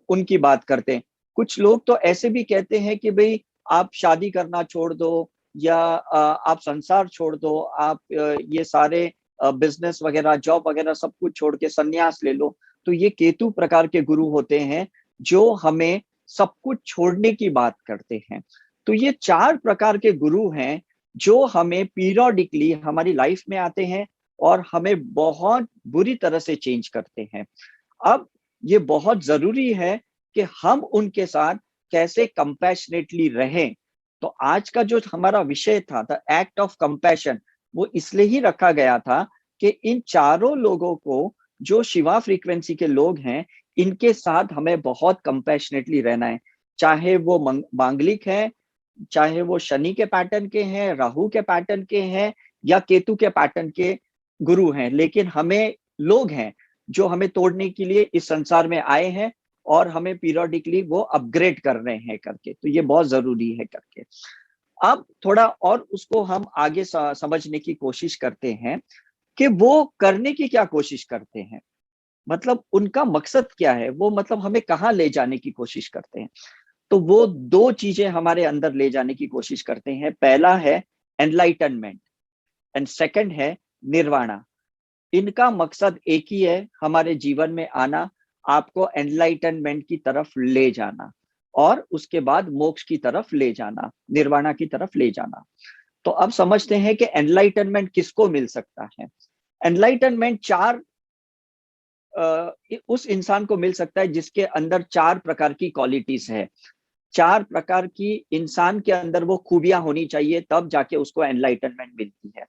[SPEAKER 2] उनकी बात करते हैं। कुछ लोग तो ऐसे भी कहते हैं कि भाई आप शादी करना छोड़ दो, या आप संसार छोड़ दो, आप ये सारे बिजनेस वगैरह, जॉब वगैरह सब कुछ छोड़ के संन्यास ले लो। तो ये केतु प्रकार के गुरु होते हैं जो हमें सब कुछ छोड़ने की बात करते हैं। तो ये 4 प्रकार के गुरु हैं जो हमें पीरियोडिकली हमारी लाइफ में आते हैं और हमें बहुत बुरी तरह से चेंज करते हैं। अब ये बहुत जरूरी है कि हम उनके साथ कैसे कंपैशनेटली रहें। तो आज का जो हमारा विषय था, द एक्ट ऑफ कंपैशन, वो इसलिए ही रखा गया था कि इन चारों लोगों को, जो शिवा फ्रीक्वेंसी के लोग हैं, इनके साथ हमें बहुत कंपैशनेटली रहना है। चाहे वो मांगलिक है, चाहे वो शनि के पैटर्न के हैं, राहु के पैटर्न के हैं, या केतु के पैटर्न के गुरु हैं, लेकिन हमें लोग हैं जो हमें तोड़ने के लिए इस संसार में आए हैं और हमें पीरियोडिकली वो अपग्रेड कर रहे हैं करके। तो ये बहुत जरूरी है करके। अब थोड़ा और उसको हम आगे समझने की कोशिश करते हैं कि वो करने की क्या कोशिश करते हैं, मतलब उनका मकसद क्या है, वो मतलब हमें कहाँ ले जाने की कोशिश करते हैं। तो वो 2 चीजें हमारे अंदर ले जाने की कोशिश करते हैं। पहला है एनलाइटनमेंट एंड सेकंड है निर्वाणा। इनका मकसद एक ही है, हमारे जीवन में आना, आपको एनलाइटनमेंट की तरफ ले जाना और उसके बाद मोक्ष की तरफ ले जाना, निर्वाणा की तरफ ले जाना। तो अब समझते हैं कि एनलाइटनमेंट किसको मिल सकता है। एनलाइटनमेंट 4 उस इंसान को मिल सकता है जिसके अंदर 4 प्रकार की क्वालिटीज है। 4 प्रकार की इंसान के अंदर वो खूबियां होनी चाहिए, तब जाके उसको एनलाइटनमेंट मिलती है।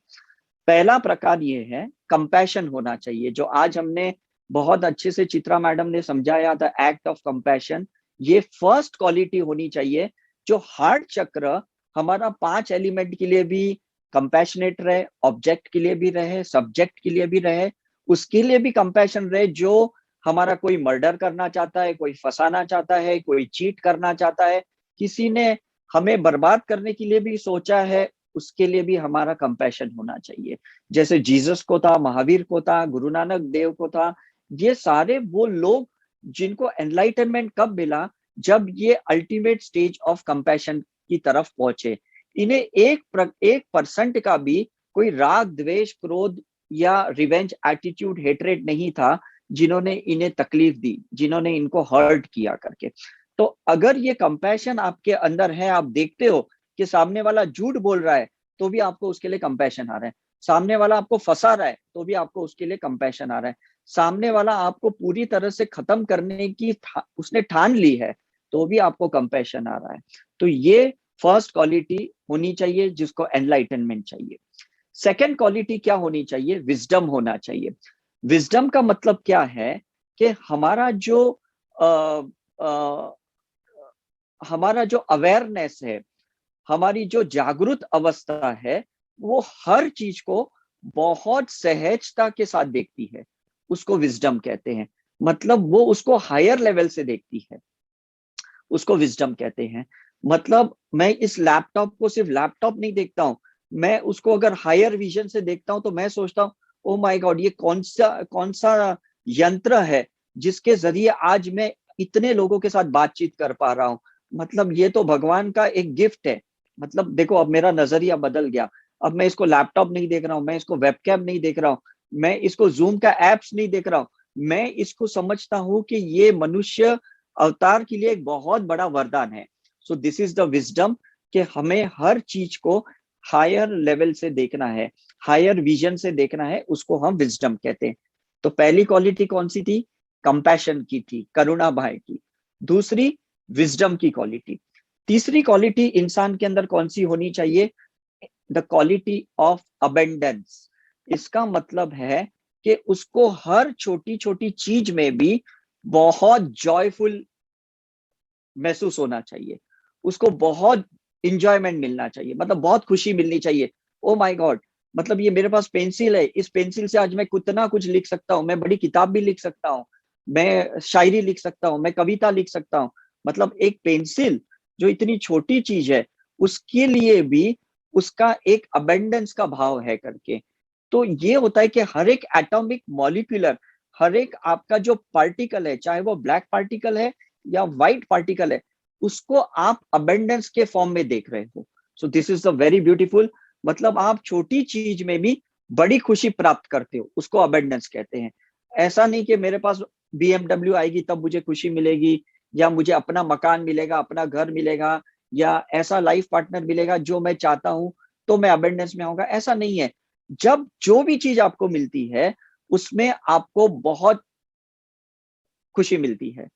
[SPEAKER 2] पहला प्रकार ये है कंपैशन होना चाहिए, जो आज हमने बहुत अच्छे से चित्रा मैडम ने समझाया था, एक्ट ऑफ कंपैशन। ये फर्स्ट क्वालिटी होनी चाहिए जो हार्ट चक्र हमारा 5 एलिमेंट के लिए भी कंपैशनेट रहे, ऑब्जेक्ट के लिए भी रहे, सब्जेक्ट के लिए भी रहे, उसके लिए भी कंपैशन रहे। जो हमारा कोई मर्डर करना चाहता है, कोई फंसाना चाहता है, कोई चीट करना चाहता है, किसी ने हमें बर्बाद करने के लिए भी सोचा है, उसके लिए भी हमारा कंपैशन होना चाहिए। जैसे जीसस को था, महावीर को था, गुरु नानक देव को था। ये सारे वो लोग जिनको एनलाइटनमेंट कब मिला, जब ये अल्टीमेट स्टेज ऑफ कंपैशन की तरफ पहुंचे। इन्हें 1% का भी कोई राग, द्वेष, क्रोध या रिवेंज एटीट्यूड, हेट्रेड नहीं था जिन्होंने इन्हें तकलीफ दी, जिन्होंने इनको हर्ट किया करके। तो अगर ये कंपैशन आपके अंदर है, आप देखते हो कि सामने वाला झूठ बोल रहा है तो भी आपको उसके लिए कंपैशन आ रहा है, सामने वाला आपको फंसा रहा है तो भी आपको उसके लिए कंपैशन आ रहा है, सामने वाला आपको पूरी तरह से खत्म करने की उसने ठान ली है तो भी आपको कंपैशन आ रहा है। तो ये फर्स्ट क्वालिटी होनी चाहिए जिसको एनलाइटनमेंट चाहिए। सेकेंड क्वालिटी क्या होनी चाहिए? विजडम होना चाहिए। विजडम का मतलब क्या है कि हमारा जो हमारा जो अवेयरनेस है, हमारी जो जागरूक अवस्था है, वो हर चीज को बहुत सहजता के साथ देखती है, उसको विजडम कहते हैं। मतलब वो उसको हायर लेवल से देखती है, उसको विजडम कहते हैं। मतलब मैं इस लैपटॉप को सिर्फ लैपटॉप नहीं देखता हूँ, मैं उसको अगर हायर विजन से देखता हूँ तो मैं सोचता हूँ, ओ माय गॉड, ये कौन सा यंत्र है जिसके जरिए आज मैं इतने लोगों के साथ बातचीत कर पा रहा हूँ। मतलब ये तो भगवान का एक गिफ्ट है। मतलब देखो, अब मेरा नजरिया बदल गया। अब मैं इसको लैपटॉप नहीं देख रहा हूँ, मैं इसको वेबकैम नहीं देख रहा हूँ, मैं इसको जूम का एप्स नहीं देख रहा हूँ, मैं इसको समझता हूँ कि ये मनुष्य अवतार के लिए एक बहुत बड़ा वरदान है। सो दिस इज द विजडम, कि हमें हर चीज को हायर लेवल से देखना है, हायर विजन से देखना है, उसको हम विजडम कहते हैं। तो पहली क्वालिटी कौन सी थी? कंपैशन की थी, करुणा भाव की। दूसरी, विजडम की क्वालिटी। तीसरी क्वालिटी इंसान के अंदर कौन सी होनी चाहिए? The quality of abundance. इसका मतलब है कि उसको हर छोटी छोटी चीज में भी बहुत जॉयफुल महसूस होना चाहिए, उसको बहुत इंजॉयमेंट मिलना चाहिए, मतलब बहुत खुशी मिलनी चाहिए। ओ माय गॉड, मतलब ये मेरे पास पेंसिल है, इस पेंसिल से आज मैं कितना कुछ लिख सकता हूँ, मैं बड़ी किताब भी लिख सकता हूँ, मैं शायरी लिख सकता हूँ, मैं कविता लिख सकता हूँ। मतलब एक पेंसिल जो इतनी छोटी चीज है, उसके लिए भी उसका एक अबेंडेंस का भाव है करके। तो ये होता है कि हर एक एटॉमिक मॉलिक्यूलर, हर एक आपका जो पार्टिकल है, चाहे वो ब्लैक पार्टिकल है या व्हाइट पार्टिकल है, उसको आप अबेंडेंस के फॉर्म में देख रहे हो। सो this is the very beautiful. मतलब आप छोटी चीज में भी बड़ी खुशी प्राप्त करते हो, उसको अबेंडेंस कहते हैं। ऐसा नहीं कि मेरे पास BMW आएगी तब मुझे खुशी मिलेगी, या मुझे अपना मकान मिलेगा, अपना घर मिलेगा, या ऐसा लाइफ पार्टनर मिलेगा जो मैं चाहता हूं तो मैं अबेंडेंस में आऊंगा। ऐसा नहीं है। जब जो भी चीज आपको मिलती है, उसमें आपको बहुत खुशी मिलती है,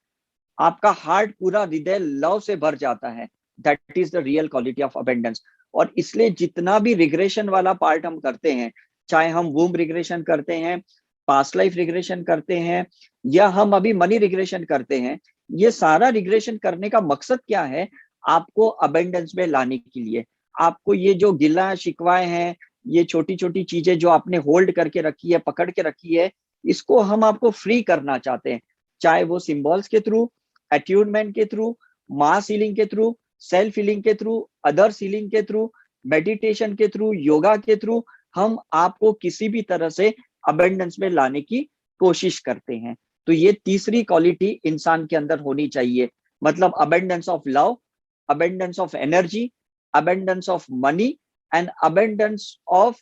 [SPEAKER 2] आपका हार्ट, पूरा हृदय लव से भर जाता है। That is the real quality of abundance. और इसलिए जितना भी रिग्रेशन वाला पार्ट हम करते हैं, चाहे हम वूम रिग्रेशन करते हैं, पास्ट लाइफ रिग्रेशन करते हैं, या हम अभी मनी रिग्रेशन करते हैं, ये सारा रिग्रेशन करने का मकसद क्या है? आपको अबेंडेंस में लाने के लिए। आपको ये जो गिला शिकवाएं हैं, ये छोटी छोटी चीजें जो आपने होल्ड करके रखी है, पकड़ के रखी है, इसको हम आपको फ्री करना चाहते हैं। चाहे वो सिंबल्स के थ्रू, अट्यूनमेंट के थ्रू, मास हीलिंग के थ्रू, सेल्फ हीलिंग के थ्रू, अदर्स हीलिंग के थ्रू, मेडिटेशन के थ्रू, योगा के थ्रू, हम आपको किसी भी तरह से अबेंडेंस में लाने की कोशिश करते हैं। तो ये तीसरी क्वालिटी इंसान के अंदर होनी चाहिए। मतलब abundance of love, abundance of energy, abundance of money, and abundance of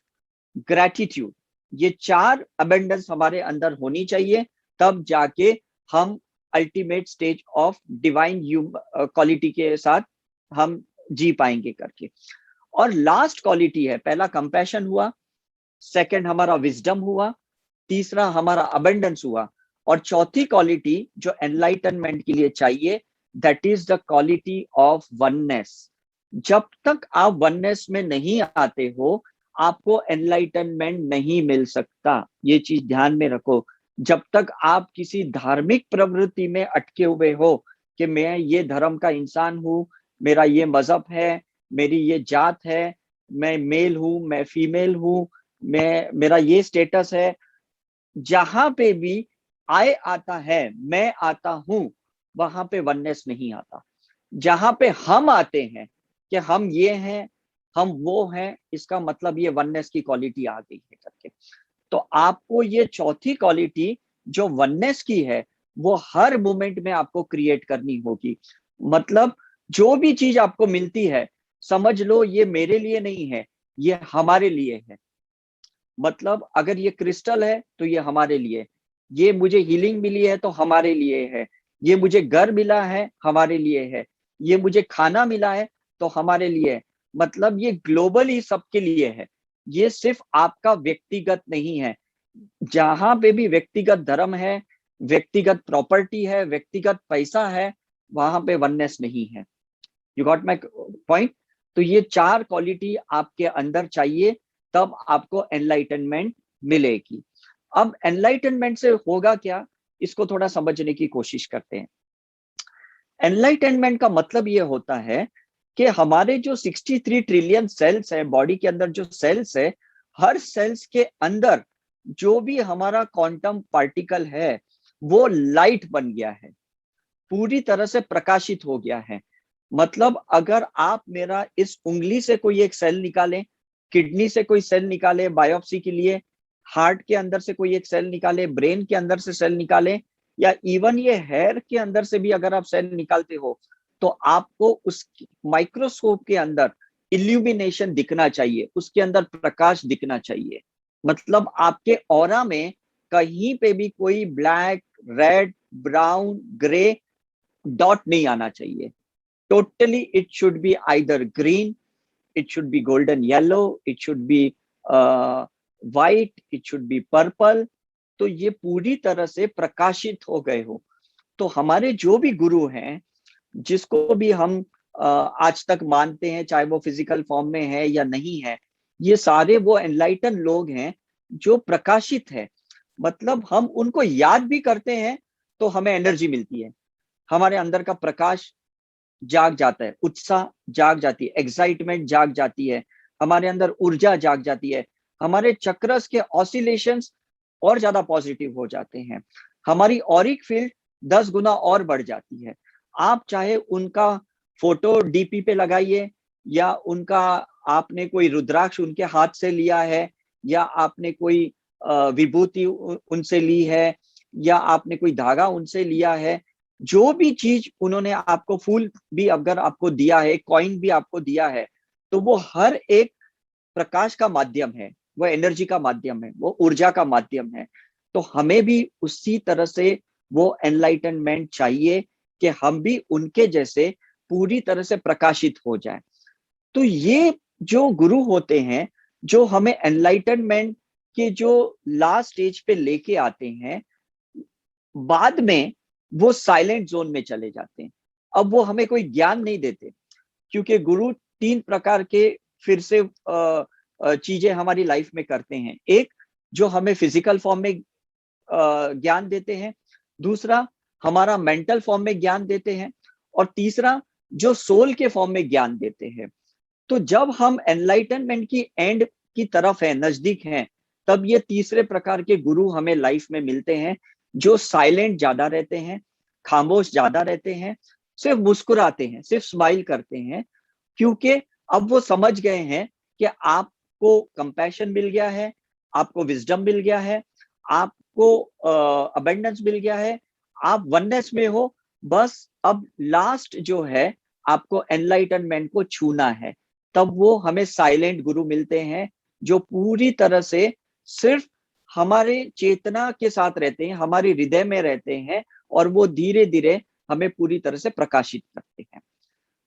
[SPEAKER 2] gratitude. ये चार अबेंडेंस हमारे अंदर होनी चाहिए, तब जाके हम ultimate stage of divine quality के साथ हम जी पाएंगे करके। और लास्ट क्वालिटी है, पहला कंपैशन हुआ, सेकंड हमारा विजडम हुआ, तीसरा हमारा अबेंडेंस हुआ, और चौथी क्वालिटी जो एनलाइटनमेंट के लिए चाहिए, that is the quality of oneness. जब तक आप वननेस में नहीं आते हो, आपको एनलाइटनमेंट नहीं मिल सकता। ये चीज ध्यान में रखो। जब तक आप किसी धार्मिक प्रवृत्ति में अटके हुए हो कि मैं ये धर्म का इंसान हूं, मेरा ये मजहब है, मेरी ये जात है, मैं मेल हूं, मैं फीमेल हूं, मैं, मेरा ये स्टेटस है, जहां पे भी आय आता है, मैं आता हूं, वहां पे वननेस नहीं आता। जहां पे हम आते हैं कि हम ये हैं, हम वो हैं, इसका मतलब ये वननेस की क्वालिटी आ गई है करके। तो आपको ये चौथी क्वालिटी जो वननेस की है, वो हर मोमेंट में आपको क्रिएट करनी होगी। मतलब जो भी चीज आपको मिलती है, समझ लो ये मेरे लिए नहीं है, ये हमारे लिए है। मतलब अगर ये क्रिस्टल है तो ये हमारे लिए, ये मुझे हीलिंग मिली है तो हमारे लिए है, ये मुझे घर मिला है हमारे लिए है, ये मुझे खाना मिला है तो हमारे लिए है। मतलब ये ग्लोबली सबके लिए है, ये सिर्फ आपका व्यक्तिगत नहीं है। जहां पे भी व्यक्तिगत धर्म है, व्यक्तिगत प्रॉपर्टी है, व्यक्तिगत पैसा है, वहां पे वननेस नहीं है। You got my point? तो ये चार क्वालिटी आपके अंदर चाहिए, तब आपको एनलाइटनमेंट मिलेगी। अब एनलाइटनमेंट से होगा क्या, इसको थोड़ा समझने की कोशिश करते हैं। एनलाइटनमेंट का मतलब ये होता है कि हमारे जो 63 ट्रिलियन सेल्स है बॉडी के अंदर, जो सेल्स है, हर सेल्स के अंदर जो भी हमारा क्वांटम पार्टिकल है वो लाइट बन गया है, पूरी तरह से प्रकाशित हो गया है। मतलब अगर आप मेरा इस उंगली से कोई एक सेल निकालें, किडनी से कोई सेल निकाले बायोप्सी के लिए, हार्ट के अंदर से कोई एक सेल निकाले, ब्रेन के अंदर से सेल निकाले, या इवन ये हेयर के अंदर से भी अगर आप सेल निकालते हो, तो आपको उस माइक्रोस्कोप के अंदर इल्यूमिनेशन दिखना चाहिए, उसके अंदर प्रकाश दिखना चाहिए। मतलब आपके ऑरा में कहीं पे भी कोई black, red, brown, grey dot नहीं आना चाहिए। Totally it should be either green, it should be golden yellow, it should be white, it should be purple। तो ये पूरी तरह से प्रकाशित हो गए हो। तो हमारे जो भी गुरु हैं, जिसको भी हम आज तक मानते हैं, चाहे वो फिजिकल फॉर्म में है या नहीं है, ये सारे वो एनलाइटन लोग हैं जो प्रकाशित है। मतलब हम उनको याद भी करते हैं तो हमें एनर्जी मिलती है, हमारे अंदर का प्रकाश जाग जाता है, उत्साह जाग जाती है, एक्साइटमेंट जाग जाती है, हमारे अंदर ऊर्जा जाग जाती है, हमारे चक्रस के ऑसिलेशंस और ज्यादा पॉजिटिव हो जाते हैं, हमारी ऑरिक फील्ड 10 गुना और बढ़ जाती है। आप चाहे उनका फोटो डीपी पे लगाइए, या उनका आपने कोई रुद्राक्ष उनके हाथ से लिया है, या आपने कोई विभूति उनसे ली है, या आपने कोई धागा उनसे लिया है, जो भी चीज उन्होंने आपको, फूल भी अगर आपको दिया है, कॉइन भी आपको दिया है, तो वो हर एक प्रकाश का माध्यम है, वो एनर्जी का माध्यम है, वो ऊर्जा का माध्यम है। तो हमें भी उसी तरह से वो एनलाइटनमेंट चाहिए कि हम भी उनके जैसे पूरी तरह से प्रकाशित हो जाए। तो ये जो गुरु होते हैं, जो हमें एनलाइटनमेंट के जो लास्ट स्टेज पे लेके आते हैं, बाद में वो साइलेंट जोन में चले जाते हैं। अब वो हमें कोई ज्ञान नहीं देते, क्योंकि गुरु 3 प्रकार के फिर से चीजें हमारी लाइफ में करते हैं। एक, जो हमें फिजिकल फॉर्म में ज्ञान देते हैं, दूसरा हमारा मेंटल फॉर्म में ज्ञान देते हैं, और तीसरा जो सोल के फॉर्म में ज्ञान देते हैं। तो जब हम एनलाइटनमेंट की एंड की तरफ है, नजदीक हैं, तब ये तीसरे प्रकार के गुरु हमें लाइफ में मिलते हैं, जो साइलेंट ज्यादा रहते हैं, खामोश ज्यादा रहते हैं, सिर्फ मुस्कुराते हैं, सिर्फ स्माइल करते हैं, क्योंकि अब वो समझ गए हैं कि आपको कंपैशन मिल गया है, आपको विजडम मिल गया है, आपको अबंडेंस मिल गया है, आप वननेस में हो। बस अब लास्ट जो है, आपको एनलाइटनमेंट को छूना है। तब वो हमें साइलेंट गुरु मिलते हैं, जो पूरी तरह से सिर्फ हमारे चेतना के साथ रहते हैं, हमारे हृदय में रहते हैं, और वो धीरे धीरे हमें पूरी तरह से प्रकाशित करते हैं।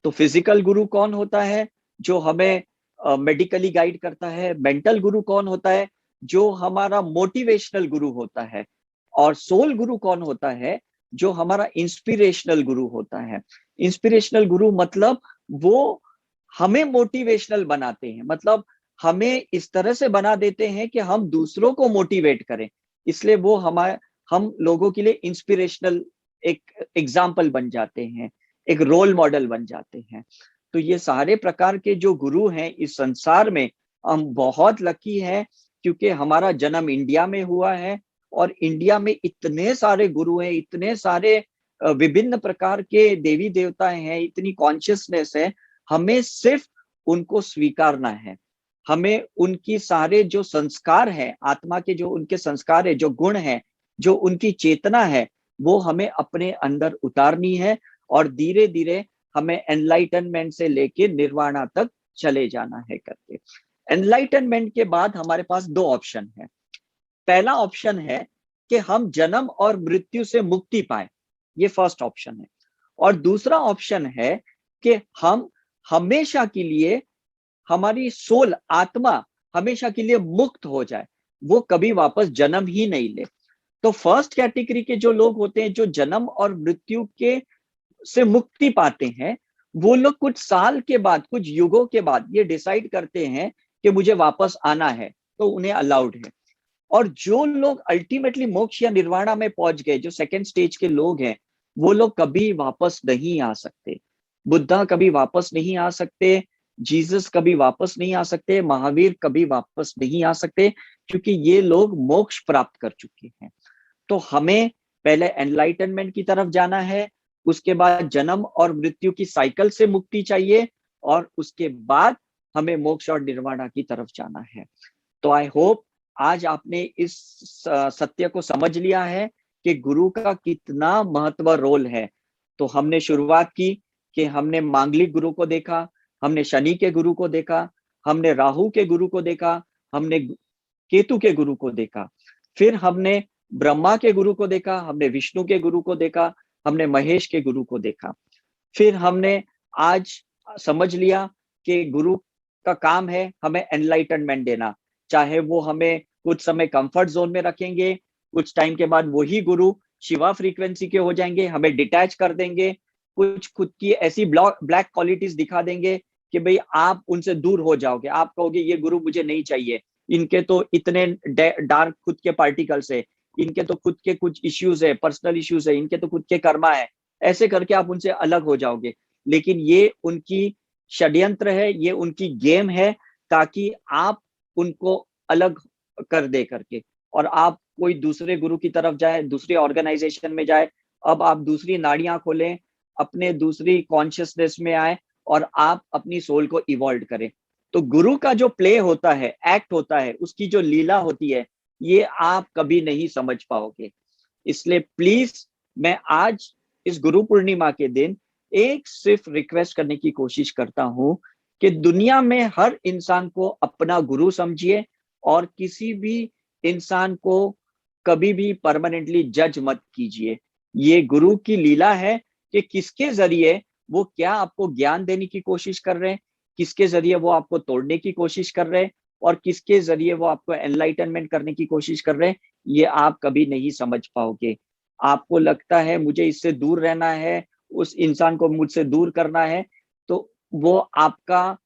[SPEAKER 2] तो फिजिकल गुरु कौन होता है? जो हमें मेडिकली गाइड करता है। मेंटल गुरु कौन होता है? जो हमारा मोटिवेशनल गुरु होता है। और सोल गुरु कौन होता है? जो हमारा इंस्पिरेशनल गुरु होता है। इंस्पिरेशनल गुरु मतलब वो हमें मोटिवेशनल बनाते हैं, मतलब हमें इस तरह से बना देते हैं कि हम दूसरों को मोटिवेट करें। इसलिए वो हम लोगों के लिए इंस्पिरेशनल एक एग्जाम्पल बन जाते हैं, एक रोल मॉडल बन जाते हैं। तो ये सारे प्रकार के जो गुरु हैं इस संसार में, हम बहुत लकी हैं, क्योंकि हमारा जन्म इंडिया में हुआ है, और इंडिया में इतने सारे गुरु हैं, इतने सारे विभिन्न प्रकार के देवी देवता हैं, इतनी कॉन्शियसनेस है। हमें सिर्फ उनको स्वीकारना है, हमें उनकी सारे जो संस्कार हैं, आत्मा के जो उनके संस्कार है, जो गुण है, जो उनकी चेतना है, वो हमें अपने अंदर उतारनी है, और धीरे धीरे हमें एनलाइटनमेंट से लेके निर्वाणा तक चले जाना है करके। एनलाइटनमेंट के बाद हमारे पास 2 ऑप्शन है। पहला ऑप्शन है कि हम जन्म और मृत्यु से मुक्ति पाए, ये फर्स्ट ऑप्शन है। और दूसरा ऑप्शन है कि हम हमेशा के लिए, हमारी सोल, आत्मा हमेशा के लिए मुक्त हो जाए, वो कभी वापस जन्म ही नहीं ले। तो फर्स्ट कैटेगरी के जो लोग होते हैं, जो जन्म और मृत्यु के से मुक्ति पाते हैं, वो लोग कुछ साल के बाद, कुछ युगों के बाद ये डिसाइड करते हैं कि मुझे वापस आना है, तो उन्हें अलाउड है। और जो लोग अल्टीमेटली मोक्ष या निर्वाणा में पहुंच गए, जो सेकंड स्टेज के लोग हैं, वो लोग कभी वापस नहीं आ सकते। बुद्धा कभी वापस नहीं आ सकते, जीसस कभी वापस नहीं आ सकते, महावीर कभी वापस नहीं आ सकते, क्योंकि ये लोग मोक्ष प्राप्त कर चुके हैं। तो हमें पहले एनलाइटनमेंट की तरफ जाना है, उसके बाद जन्म और मृत्यु की साइकिल से मुक्ति चाहिए, और उसके बाद हमें मोक्ष और निर्वाणा की तरफ जाना है। तो आई होप आज आपने इस सत्य को समझ लिया है कि गुरु का कितना महत्व रोल है। तो हमने शुरुआत की कि हमने मांगलिक गुरु को देखा, हमने शनि के गुरु को देखा, हमने राहु के गुरु को देखा, हमने केतु के गुरु को देखा, फिर हमने ब्रह्मा के गुरु को देखा, हमने विष्णु के गुरु को देखा, हमने महेश के गुरु को देखा। फिर हमने आज समझ लिया कि गुरु का काम है हमें एनलाइटनमेंट देना, चाहे वो हमें कुछ समय कंफर्ट जोन में रखेंगे, कुछ टाइम के बाद वही गुरु शिवा फ्रीक्वेंसी के हो जाएंगे, हमें डिटैच कर देंगे, कुछ खुद की ऐसी ब्लैक क्वालिटीज दिखा देंगे कि भाई आप उनसे दूर हो जाओगे, आप कहोगे ये गुरु मुझे नहीं चाहिए, इनके तो इतने डार्क खुद के पार्टिकल्स है, इनके तो खुद के कुछ इश्यूज है, पर्सनल इश्यूज है, इनके तो खुद के कर्मा है, ऐसे करके आप उनसे अलग हो जाओगे। लेकिन ये उनकी षड्यंत्र है, ये उनकी गेम है, ताकि आप उनको अलग कर दे करके और आप कोई दूसरे गुरु की तरफ जाए, दूसरी ऑर्गेनाइजेशन में जाए, अब आप दूसरी नाड़ियां खोलें, अपने दूसरी कॉन्शियसनेस में आए और आप अपनी सोल को इवॉल्व करें। तो गुरु का जो प्ले होता है, एक्ट होता है, उसकी जो लीला होती है, ये आप कभी नहीं समझ पाओगे। इसलिए प्लीज मैं आज इस गुरु पूर्णिमा के दिन एक सिर्फ रिक्वेस्ट करने की कोशिश करता हूं कि दुनिया में हर इंसान को अपना गुरु समझिए और किसी भी इंसान को कभी भी परमानेंटली जज मत कीजिए। ये गुरु की लीला है कि किसके जरिए वो क्या आपको ज्ञान देने की कोशिश कर रहे हैं, किसके जरिए वो आपको तोड़ने की कोशिश कर रहे हैं और किसके जरिए वो आपको एनलाइटनमेंट करने की कोशिश कर रहे हैं, ये आप कभी नहीं समझ पाओगे। आपको लगता है मुझे इससे दूर रहना है, उस इंसान को मुझसे दूर करना है, तो वो आपका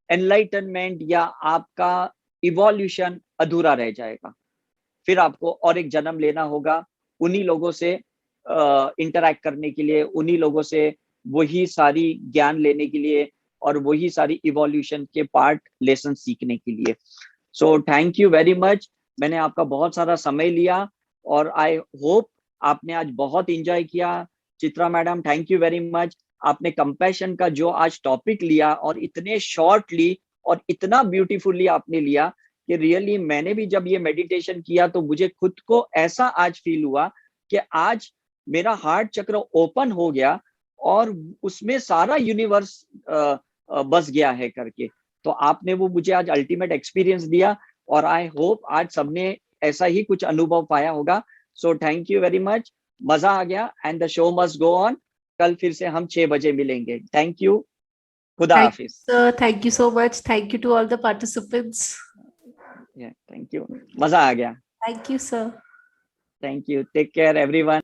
[SPEAKER 2] एनलाइटनमेंट या आपका इवोल्यूशन अधूरा रह जाएगा। फिर आपको और एक जन्म लेना होगा, उन्हीं लोगों से इंटरैक्ट करने के लिए, उन्हीं लोगों से वही सारी ज्ञान लेने के लिए और वही सारी इवोल्यूशन के पार्ट लेसन सीखने के लिए। So thank you very much. मैंने आपका बहुत सारा समय लिया और आई होप आपने आज बहुत एंजॉय किया। Chitra madam, thank you very much. आपने कंपैशन का जो आज टॉपिक लिया और इतने शॉर्टली और इतना ब्यूटीफुली आपने लिया कि रियली मैंने भी जब ये मेडिटेशन किया तो मुझे खुद को ऐसा आज फील हुआ कि आज मेरा हार्ट चक्र ओपन हो गया और उसमें सारा यूनिवर्स बस गया है करके। तो आपने वो मुझे आज अल्टीमेट एक्सपीरियंस दिया और आई होप आज सबने ऐसा ही कुछ अनुभव पाया होगा। So thank you very much, मजा आ गया and the show must go on. कल फिर से हम 6 बजे मिलेंगे। थैंक यू, खुदा हाफिज।
[SPEAKER 1] Thank you so much. Thank you to all the participants.
[SPEAKER 2] Thank you, मजा आ गया।
[SPEAKER 1] Thank you, sir.
[SPEAKER 2] Thank you, take care everyone.